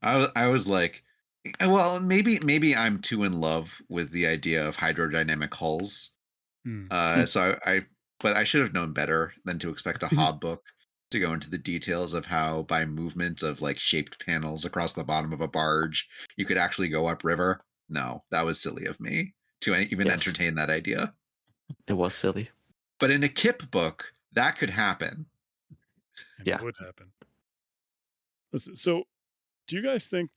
I was like, well, maybe I'm too in love with the idea of hydrodynamic hulls. So but I should have known better than to expect a Hobb book to go into the details of how by movement of like shaped panels across the bottom of a barge, you could actually go upriver. No, that was silly of me to even Yes. entertain that idea. It was silly. But in a Kip book, that could happen. And Yeah. it would happen. Listen, so, do you guys think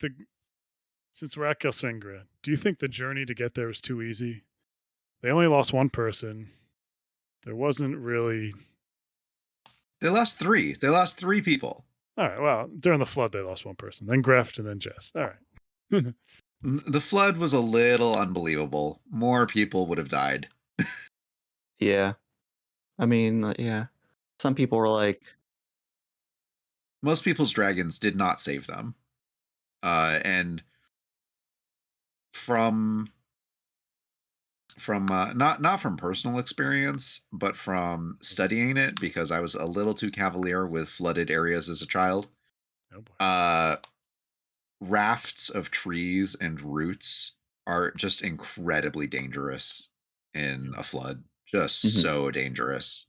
since we're at Kelsingra, do you think the journey to get there was too easy? They only lost one person. There wasn't really. They lost 3. They lost 3 people. All right. Well, during the flood, they lost one person. Then Greft, and then Jess. All right. The flood was a little unbelievable. More people would have died. Yeah. I mean, yeah. Some people were like, Most people's dragons did not save them. And from not from personal experience, but from studying it, because I was a little too cavalier with flooded areas as a child. Oh boy. Rafts of trees and roots are just incredibly dangerous in a flood. Just Mhm. so dangerous.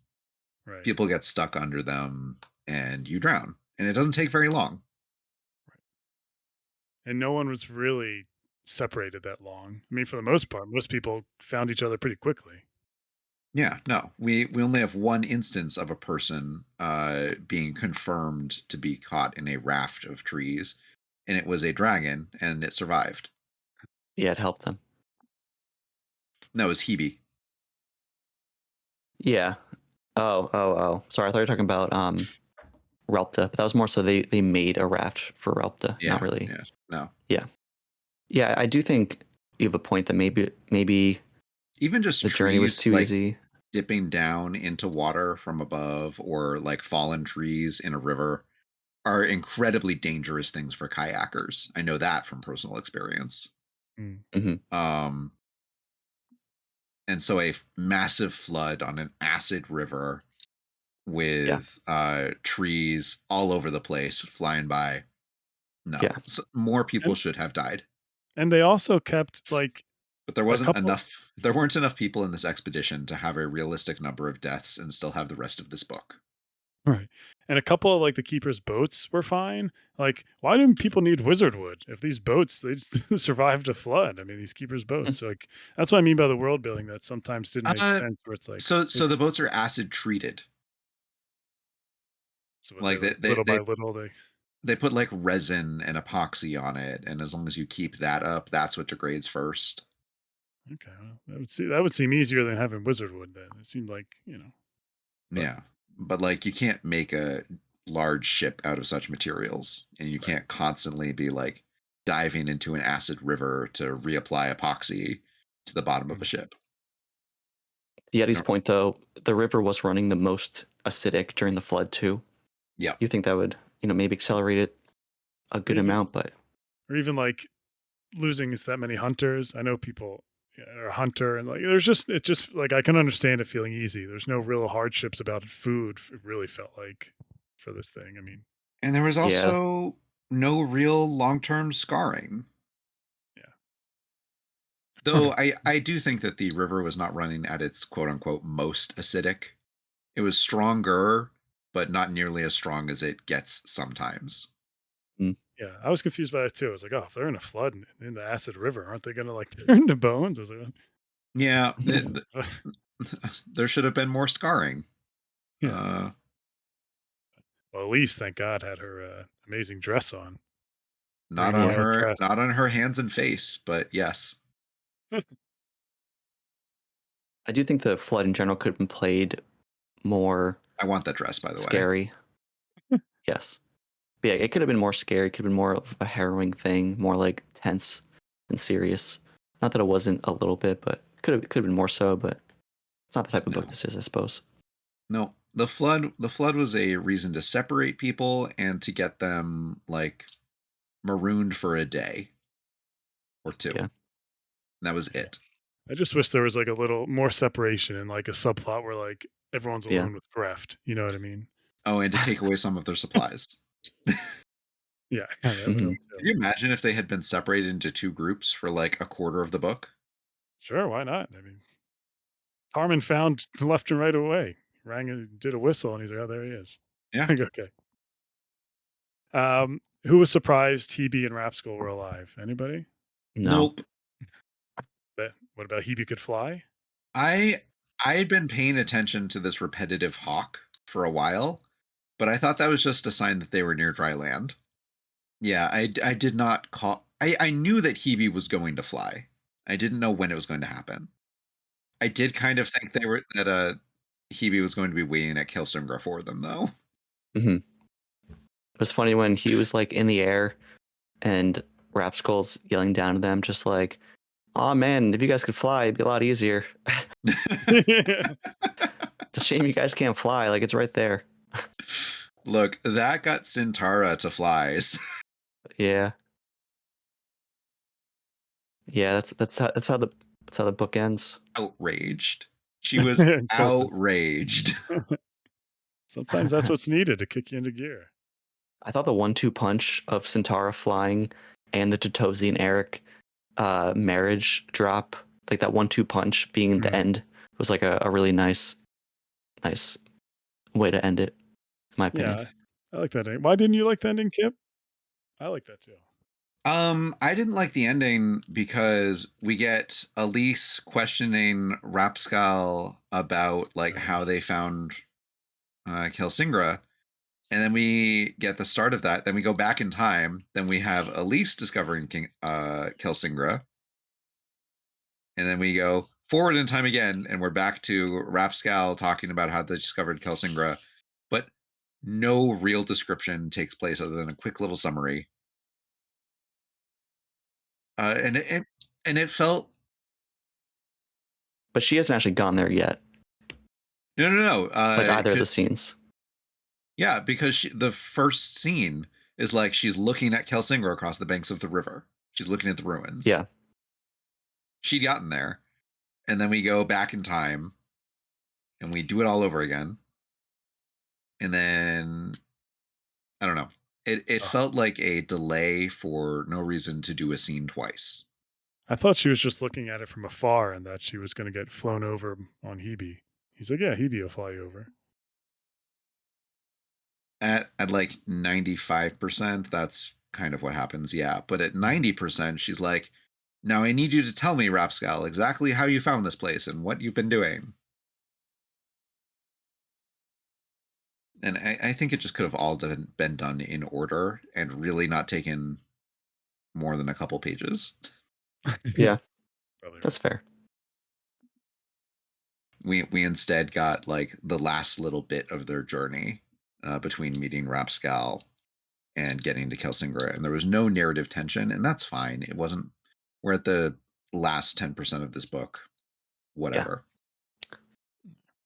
Right. People get stuck under them and you drown. And it doesn't take very long. And no one was really separated that long. I mean, for the most part, most people found each other pretty quickly. Yeah, no. We only have one instance of a person being confirmed to be caught in a raft of trees, and it was a dragon, and it survived. yeah, it helped them. No, it was Hebe. Yeah. Oh. Sorry, I thought you were talking about Relpta, but that was more so they made a raft for Relpta, Yeah, not really. Yeah, no. Yeah, I do think you have a point that maybe Even just the journey was trees, too like easy. dipping down into water from above, or like fallen trees in a river, are incredibly dangerous things for kayakers. I know that from personal experience. Mm. Mhm. Um, And so a massive flood on an acid river Yeah. with trees all over the place flying by. No, Yeah. more people And should have died, and they also kept like but there a wasn't couple. enough. There weren't enough people in this expedition to have a realistic number of deaths and still have the rest of this book. Right. And a couple of like the keeper's boats were fine. Like, why do people need wizard wood if these boats they just survived a flood? I mean, these keeper's Mm. boats. Like, that's what I mean by the world building that sometimes didn't make Uh, sense. Where it's like, so the boats are acid treated. so what they Like like little by they little they put like resin and epoxy on it, and as long as you keep that up, that's what degrades first. okay. Well, that would seem easier than having wizard wood. Then it seemed like but Yeah, but like you can't make a large ship out of such materials, and you right. can't constantly be like diving into an acid river to reapply epoxy to the bottom of a Mm. ship. You Yeti's don't, point, though, the river was running the most acidic during the flood too. yeah, You think that would, maybe accelerate it a Or good even amount, but like losing is that many hunters. I know people are a hunter and like there's just it just like I can understand it feeling easy. There's no real hardships about food. It really felt like for this thing. I mean, and there was yeah, also no real long-term scarring. yeah. Though Right. I do think that the river was not running at its quote unquote most acidic. It was stronger, but not nearly as strong as it gets sometimes. mm, Yeah, I was confused by that too. I was like, oh, if they're in a flood in the acid river, aren't they going to like turn to bones? I was like, Yeah, "Ugh." there should have been more scarring. Yeah. Uh, Well, Elise, thank God, had her amazing dress on, yeah. rainbow dress. not on her hands and face, but yes, I do think the flood in general could have been played more I want that dress, by the way. scary. Yes. But yeah, it could have been more scary. It could have been more of a harrowing thing, more like tense and serious. Not that it wasn't a little bit, but could have been more so. But it's not the type of book No, this is, I suppose. no. The flood was a reason to separate people and to get them like marooned for a day or two. Yeah. And that was Yeah. it. I just wish there was like a little more separation and like a subplot where like everyone's Yeah. alone with Greft. You know what I mean? Oh, and to take away some of their supplies. Yeah, yeah, that would Hmm. help too. Could you imagine if they had been separated into two groups for like a quarter of the book? Sure, why not? I mean, Tarman found left and right away. Rang and did a whistle, and he's like, "Oh, there he is." Yeah. Like, okay. Who was surprised Hebe and Rapskull were alive? Anybody? No. Nope. What about Hebe could fly? I I had been paying attention to this repetitive hawk for a while, but I thought that was just a sign that they were near dry land. Yeah, I did not call. I knew that Hebe was going to fly. I didn't know when it was going to happen. I did kind of think they were that Hebe was going to be waiting at Kilsungra for them, though. Hmm. It was funny when he was like in the air and Rapskull's yelling down to them, just like, "Oh man, if you guys could fly, it'd be a lot easier. It's a shame you guys can't fly. Like it's right there." Look, that got Sintara to flies. Yeah. Yeah, that's how the book ends. Outraged. She was Insulted. outraged. Sometimes that's what's needed to kick you into gear. I thought the 1-2 punch of Centaura flying and the Totosi and Eric marriage drop, like that 1-2 punch being the Mhm. end, was like a really nice way to end it, in my opinion. Yeah, I like that ending. Why didn't you like the ending, Kip? I like that too. I didn't like the ending because we get Elise questioning Rapscal about like how they found Kelsingra, and then we get the start of that. Then we go back in time. Then we have Elise discovering Kelsingra, and then we go forward in time again, and we're back to Rapscal talking about how they discovered Kelsingra, but no real description takes place other than a quick little summary. And it felt But she hasn't actually gone there yet, no. like either of the scenes. Yeah, because the first scene is like she's looking at Kelsinger across the banks of the river. She's looking at the ruins. Yeah. She'd gotten there. and then we go back in time and we do it all over again. And then I don't know. It Oh, felt like a delay for no reason to do a scene twice. I thought she was just looking at it from afar and that she was going to get flown over on Hebe. He's like, yeah, Hebe will fly you over. At like 95%, that's kind of what happens, yeah. But at 90%, she's like, now I need you to tell me, Rapscal, exactly how you found this place and what you've been doing. And I think it just could have all been done in order and really not taken more than a couple pages. Yeah, Probably that's fair. We instead got like the last little bit of their journey between meeting Rapscal and getting to Kelsingra, and there was no narrative tension, and that's fine. It wasn't. We're at the last 10% of this book. Whatever.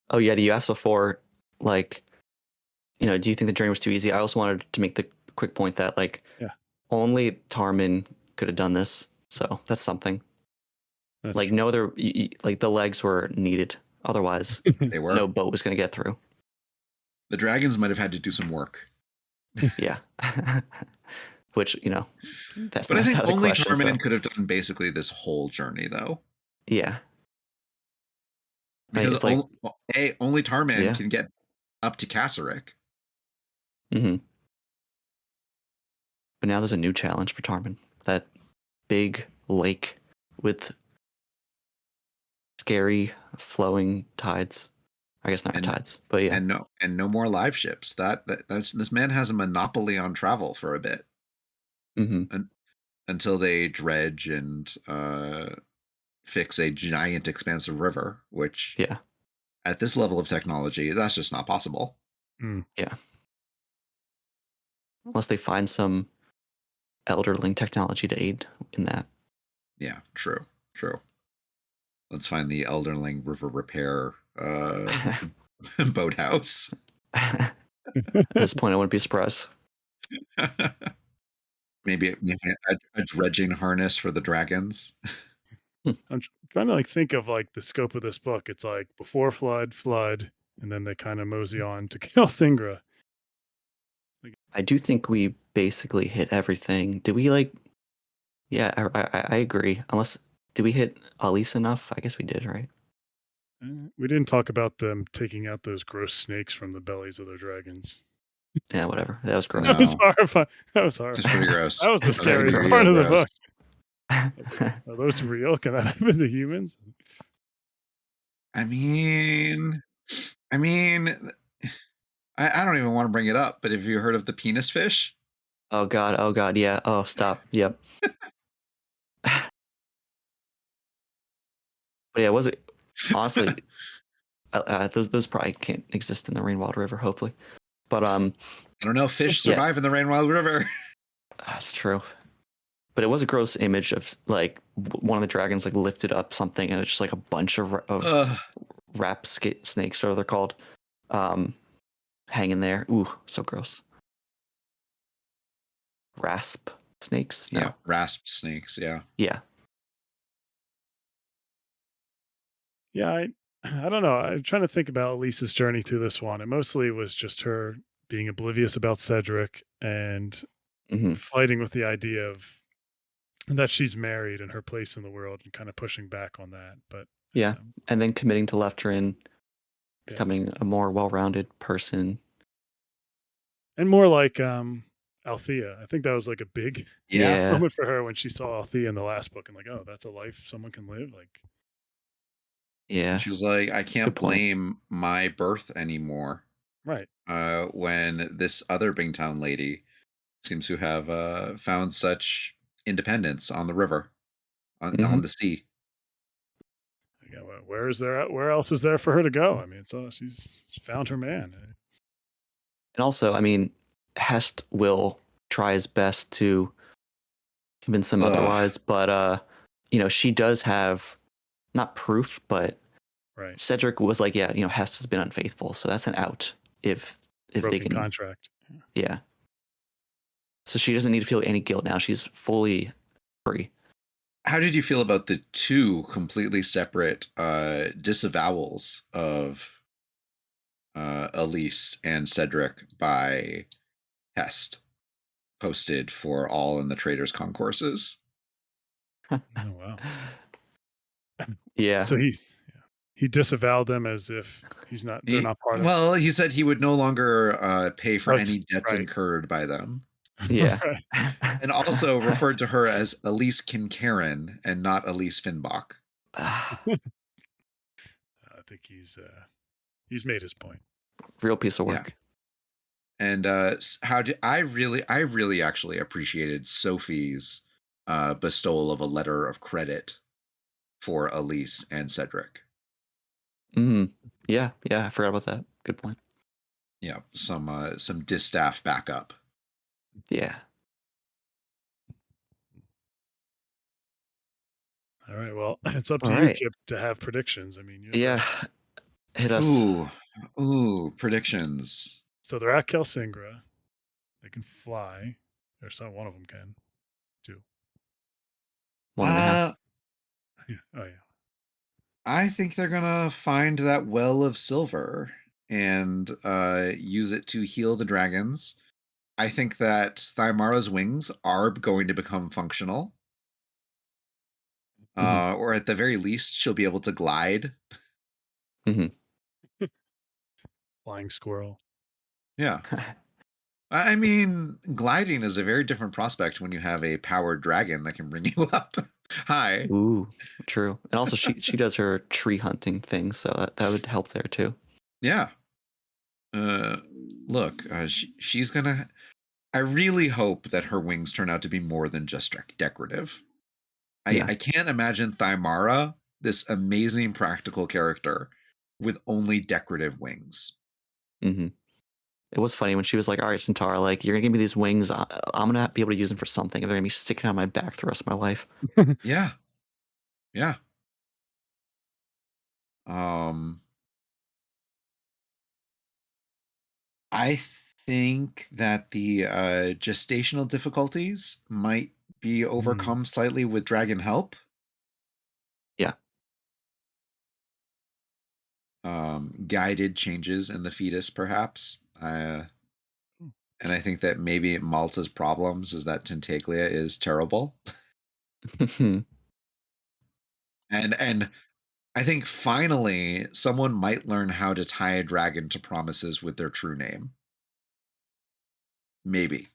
Oh, yeah. You asked before, like, do you think the journey was too easy? I also wanted to make the quick point that, like, Yeah. only Tarman could have done this. So that's something. That's Like, true. no other, like, the legs were needed. Otherwise, They were. no boat was going to get through. The dragons might have had to do some work. Yeah. Which, that's But I think out of the only question. So, Tarman could have done basically this whole journey, though. yeah. Because it's like, only Tarman Yeah. can get up to Kasserek. hmm But now there's a new challenge for Tarman. That big lake with scary flowing tides. I guess not And- tides, but yeah. And no more live ships. That's this man has a monopoly on travel for a bit. hmm Until they dredge and fix a giant expansive river, which Yeah. at this level of technology, that's just not possible. Yeah. Unless they find some elderling technology to aid in that. Yeah, true. Let's find the Elderling River Repair boathouse. At this point, I wouldn't be surprised. Maybe a dredging harness for the dragons. I'm trying to like think of like the scope of this book. It's like before flood, and then they kind of mosey on to Kelsingra. I do think we basically hit everything. Did we like? Yeah, I agree. Unless did we hit Elise enough? I guess we did, right? We didn't talk about them taking out those gross snakes from the bellies of their dragons. Yeah, whatever. That was gross. That was No. horrifying. That was horrifying. It's pretty gross. That was the That's scariest pretty part of the gross. book. Are those real? Can that happen to humans? I mean, I don't even want to bring it up, but have you heard of the penis fish? Oh god, yeah. Oh, stop. Yep. But yeah, was it honestly? Those probably can't exist in the Rainwild River. Hopefully, but I don't know. Fish Yeah. survive in the Rainwild River. that's true. But it was a gross image of like one of the dragons like lifted up something and it's just like a bunch of rap snakes, whatever they're called, hanging there. Ooh, so gross. Rasp snakes? No. Yeah, rasp snakes. Yeah. Yeah. Yeah, I don't know. I'm trying to think about Lisa's journey through this one. It mostly was just her being oblivious about Cedric and hmm fighting with the idea of that she's married and her place in the world and kind of pushing back on that. But Yeah. And then committing to Leftrin, Yeah. becoming a more well-rounded person. And more like Althea. I think that was like a big Yeah. moment for her when she saw Althea in the last book and like, oh, that's a life someone can live. Like, Yeah. She was like, I can't Good point. blame my birth anymore. right. When this other Bingtown lady seems to have found such independence on the river, on Mhm. the sea. Yeah, where else is there for her to go? I mean, it's all she's found her man. And also, I mean, Hest will try his best to convince them Ugh. otherwise, but she does have not proof, but Right. Cedric was like, yeah, Hest has been unfaithful, so that's an out if they Broken can. contract. Yeah. So she doesn't need to feel any guilt now. She's fully free. How did you feel about the two completely separate disavowals of Elise and Cedric by Hest, posted for all in the Traders Concourses? Oh wow. Yeah. So he disavowed them as if they're not part of. Well, he said he would no longer pay for Oh, any debts right. incurred by them, Yeah. Right. and also referred to her as Elise Kincairn and not Elise Finbach. I think he's made his point. Real piece of Yeah. work. And how did I really actually appreciated Sophie's bestowal of a letter of credit for Elise and Cedric. Yeah, I forgot about that. Good point. Yeah, some distaff backup. Yeah. All right. Well, it's up All to you, right. Kip, to have predictions. I mean, Yeah. Hit us. Ooh, predictions. so they're at Kelsingra. They can fly. Or some one of them can. Two. 1.5. Yeah. Oh yeah. I think they're gonna find that well of silver and use it to heal the dragons. I think that Thymara's wings are going to become functional. Mhm. Or at the very least, she'll be able to glide. Mhm. Flying squirrel. Yeah. I mean, gliding is a very different prospect when you have a powered dragon that can bring you up high. Ooh, true. And also she does her tree hunting thing, so that would help there too. Yeah. Uh, Look, she's gonna. I really hope that her wings turn out to be more than just decorative. Yeah. I can't imagine Thymara, this amazing practical character, with only decorative wings. Mhm. It was funny when she was like, "All right, Centaur, like you're gonna give me these wings. I'm gonna be able to use them for something. And they're gonna be sticking on my back the rest of my life." Yeah. Yeah. Um, I think that the gestational difficulties might be Mm. overcome slightly with dragon help. Yeah. Guided changes in the fetus, perhaps. And I think that maybe Malta's problems is that Tentaglia is terrible. And I think finally someone might learn how to tie a dragon to promises with their true name. Maybe.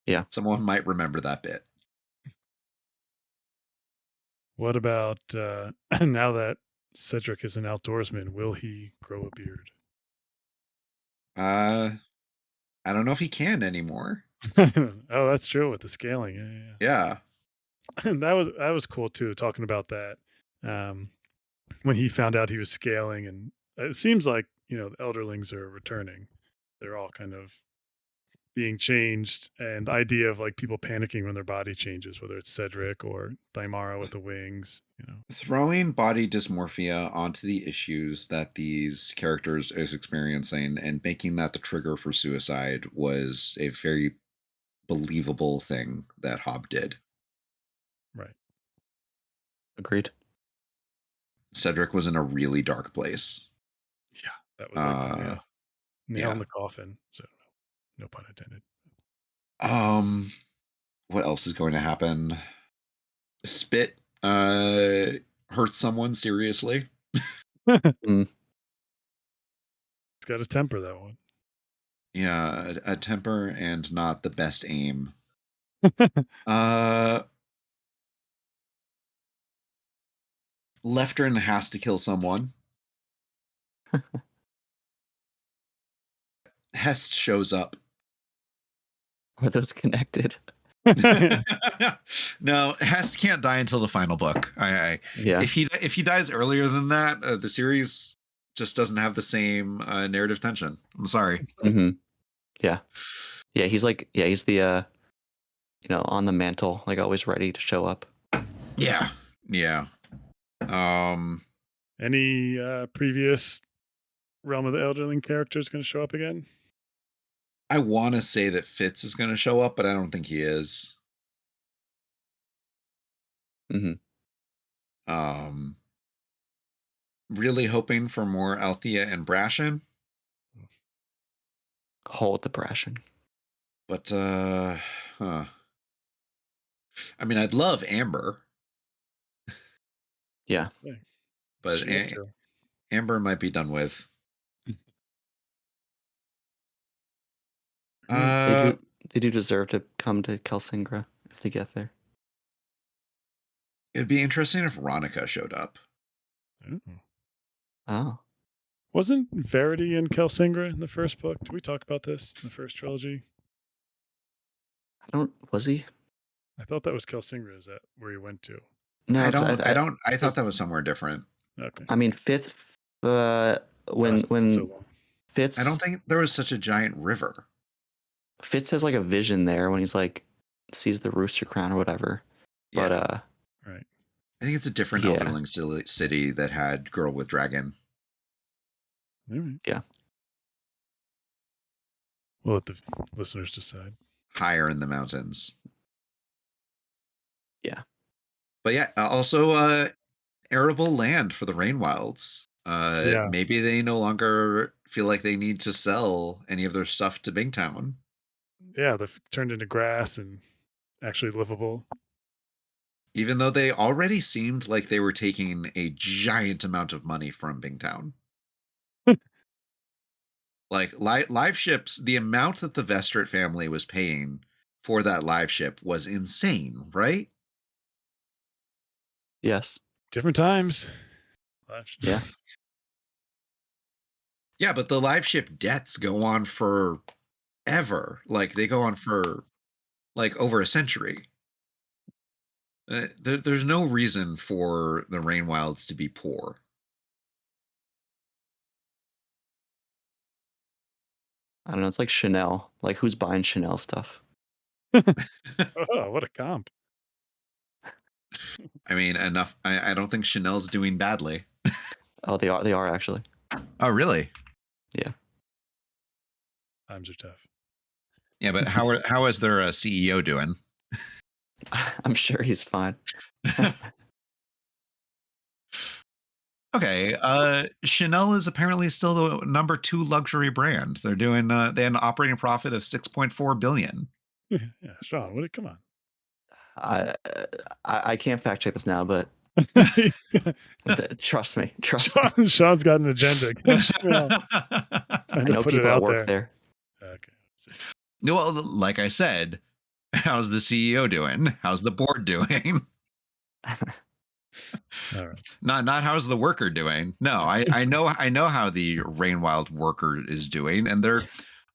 Yeah. Someone might remember that bit. What about now that Cedric is an outdoorsman? Will he grow a beard? Uh I don't know if he can anymore. Oh, that's true with the scaling. Yeah. Yeah. And that was cool too. Talking about that um, when he found out he was scaling, and it seems like the Elderlings are returning. They're all kind of being changed, and the idea of like people panicking when their body changes, whether it's Cedric or Thymara with the wings. Throwing body dysmorphia onto the issues that these characters is experiencing and making that the trigger for suicide was a very believable thing that Hobb did. Right. Agreed. Cedric was in a really dark place. Yeah. That was like the Uh nail in yeah. the coffin. So no pun intended. Um what else is going to happen? Spit hurts someone seriously. Mm. It's got a temper, that one. Yeah, a temper and not the best aim. Uh Leftrin has to kill someone. Hest shows up. Are those connected? No, Hest can't die until the final book. Yeah. If he dies earlier than that, the series just doesn't have the same narrative tension. I'm sorry. Hmm. Yeah. Yeah. He's the on the mantle, like always ready to show up. Yeah, yeah. Um, Any previous Realm of the Elderling characters going to show up again? I want to say that Fitz is going to show up, but I don't think he is. Hmm. Um, really hoping for more Althea and Brashen, Hold the Brashen. but huh. I mean, I'd love Amber, Yeah. Yeah. but She up to? Amber might be done with. Right. They Uh, do. They do deserve to come to Kelsingra if they get there. it'd be interesting if Ronica showed up. Oh. Oh, Wasn't Verity in Kelsingra in the first book? Did we talk about this in the first trilogy? I don't. Was he? I thought that was Kelsingra. Is that where he went to? No, because I thought there's. that was somewhere different. Okay. I mean, Fitz. Gosh, it's been so When long. I don't Fitz think there was such a giant river. Fitz has like a vision there when he's like sees the rooster crown or whatever. But Yeah. Right. I think it's a different yeah, Elderling city that had Girl with Dragon. All right. yeah. We'll let the listeners decide. Higher in the mountains. Yeah. But yeah, also arable land for the Rainwilds. Yeah. Maybe they no longer feel like they need to sell any of their stuff to Bingtown, Yeah. They've turned into grass and actually livable. even though they already seemed like they were taking a giant amount of money from Bingtown. Like live ships, the amount that the Vestrit family was paying for that live ship was insane, right? Yes. Different times. Yeah. Yeah, but the live ship debts go on forever. Like they go on for like over a century. There's no reason for the Rainwilds to be poor. I don't know. It's like Chanel. Like who's buying Chanel stuff? Oh, what a comp. I mean, enough. I don't think Chanel's doing badly. Oh, they are. They are actually. Oh, really? Yeah. Times are tough. Yeah, but how is their CEO doing? I'm sure he's fine. Okay, Chanel is apparently still the number 2 luxury brand. They're doing they had an operating profit of 6.4 billion. Yeah, Sean, come on. I, I can't fact check this now, but trust me. Trust me. Sean's got an agenda. Against Chanel. Trying I to know put it people that out work there. there. Okay. Well, like I said, how's the CEO doing? How's the board doing? All right. Not how's the worker doing. No, I know how the Rainwild worker is doing, and they're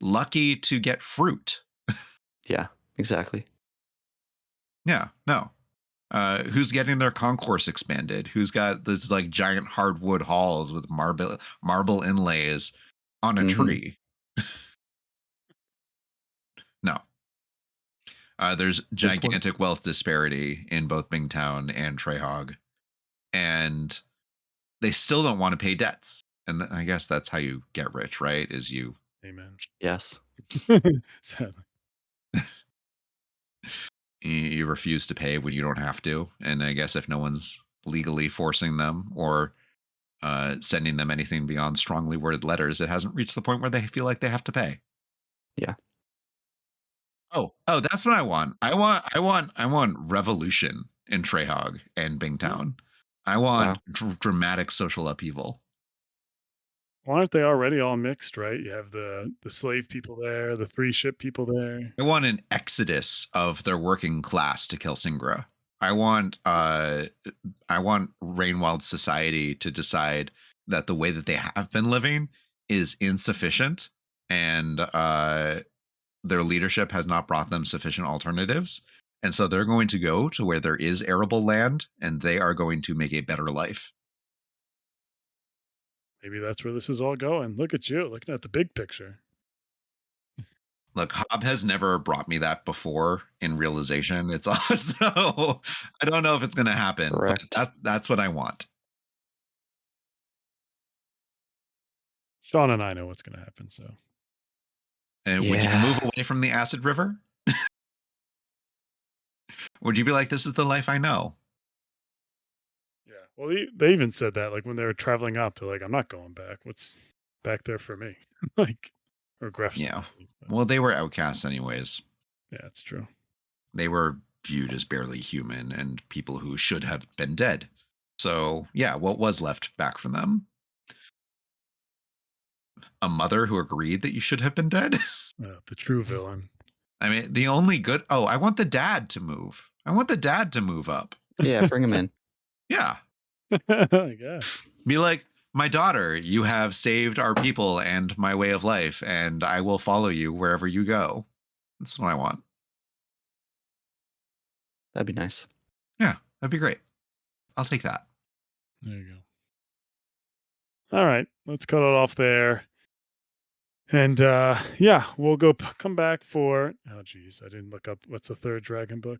lucky to get fruit. Yeah, exactly. Yeah, no. Who's getting their concourse expanded? Who's got this like giant hardwood halls with marble inlays on a Mhm. tree? No. There's Good point. gigantic wealth disparity in both Bingtown and Treyhog, and they still don't want to pay debts. And I guess that's how you get rich, right? Is you Amen. Yes. Sadly. you refuse to pay when you don't have to. And I guess if no one's legally forcing them or sending them anything beyond strongly worded letters, it hasn't reached the point where they feel like they have to pay. Yeah. Oh, that's what I want. I want revolution in Treyhog and Bingtown. I want Wow. dramatic social upheaval. Well, aren't they already all mixed, right? You have the slave people there, the 3 ship people there. I want an exodus of their working class to Kelsingra. I want Rainwild society to decide that the way that they have been living is insufficient and their leadership has not brought them sufficient alternatives. And so they're going to go to where there is arable land and they are going to make a better life. Maybe that's where this is all going. Look at you, looking at the big picture. Look, Hobb has never brought me that before in realization. It's also I don't know if it's going to happen, but Correct. that's what I want. Sean and I know what's going to happen, so. And would you move Yeah. away from the acid river? Would you be like, this is the life I know? Well, they even said that, like, when they were traveling up, they're like, "I'm not going back. What's back there for me?" Like, or Gref's Yeah. family, but Well, they were outcasts anyways. yeah, it's true. They were viewed as barely human and people who should have been dead. So, yeah, what was left back from them? A mother who agreed that you should have been dead? The true villain. I mean, the only good. Oh, I want the dad to move. I want the dad to move up. Yeah, bring him in. Yeah. I guess. Be like, my daughter, you have saved our people and my way of life, and I will follow you wherever you go. That's what I want. That'd be nice. Yeah, that'd be great. I'll take that. There you go. All right, let's cut it off there. And yeah, we'll come back for geez, I didn't look up what's the third dragon book.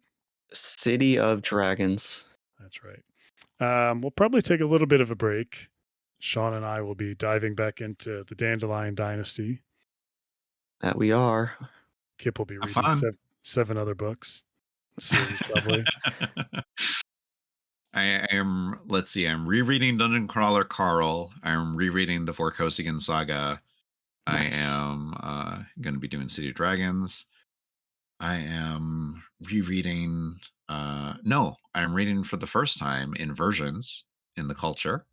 City of Dragons. That's right. We'll probably take a little bit of a break. Sean and I will be diving back into the Dandelion Dynasty. That we are. Kip will be Have reading fun. seven other books. Series probably. I am, let's see, I'm rereading Dungeon Crawler Carl. I'm rereading the Vorkosigan Saga. Nice. I am going to be doing City of Dragons. I am rereading, no, I'm reading for the first time Inversions in the Culture,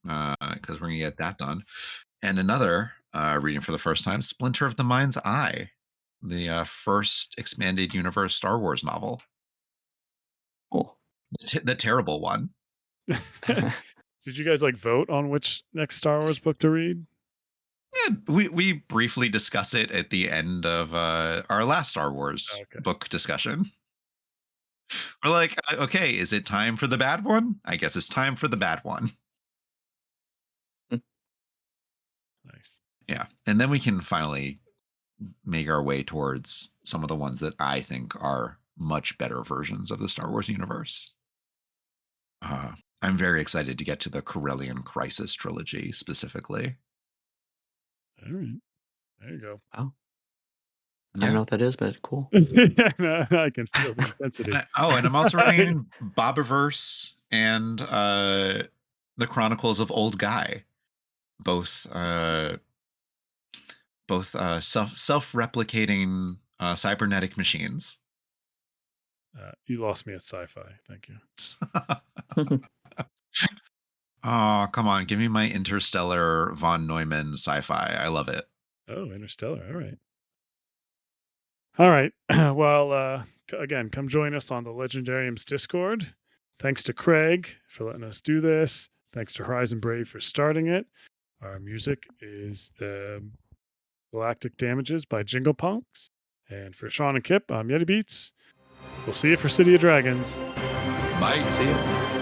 because we're going to get that done. And another reading for the first time, Splinter of the Mind's Eye, the first expanded universe Star Wars novel. Cool. The terrible one. Did you guys like vote on which next Star Wars book to read? Yeah, we briefly discuss it at the end of our last Star Wars Okay. book discussion. We're like, okay, is it time for the bad one? I guess it's time for the bad one. Nice. Yeah, and then we can finally make our way towards some of the ones that I think are much better versions of the Star Wars universe. I'm very excited to get to the Corellian Crisis trilogy specifically. All right. There you go. Oh. I don't know what that is, but cool. No, I can feel the intensity. And I'm also reading Bobiverse and the Chronicles of Old Guy, both self-replicating cybernetic machines. You lost me at sci-fi. Thank you. Oh, come on, give me my interstellar von Neumann sci-fi. I love it. Oh, Interstellar. All right. All right. Well, again, come join us on the Legendarium's Discord. Thanks to Craig for letting us do this. Thanks to Horizon Brave for starting it. Our music is Galactic Damages by Jingle Punks. And for Sean and Kip, I'm Yetti Beats. We'll see you for City of Dragons. Bye. See you.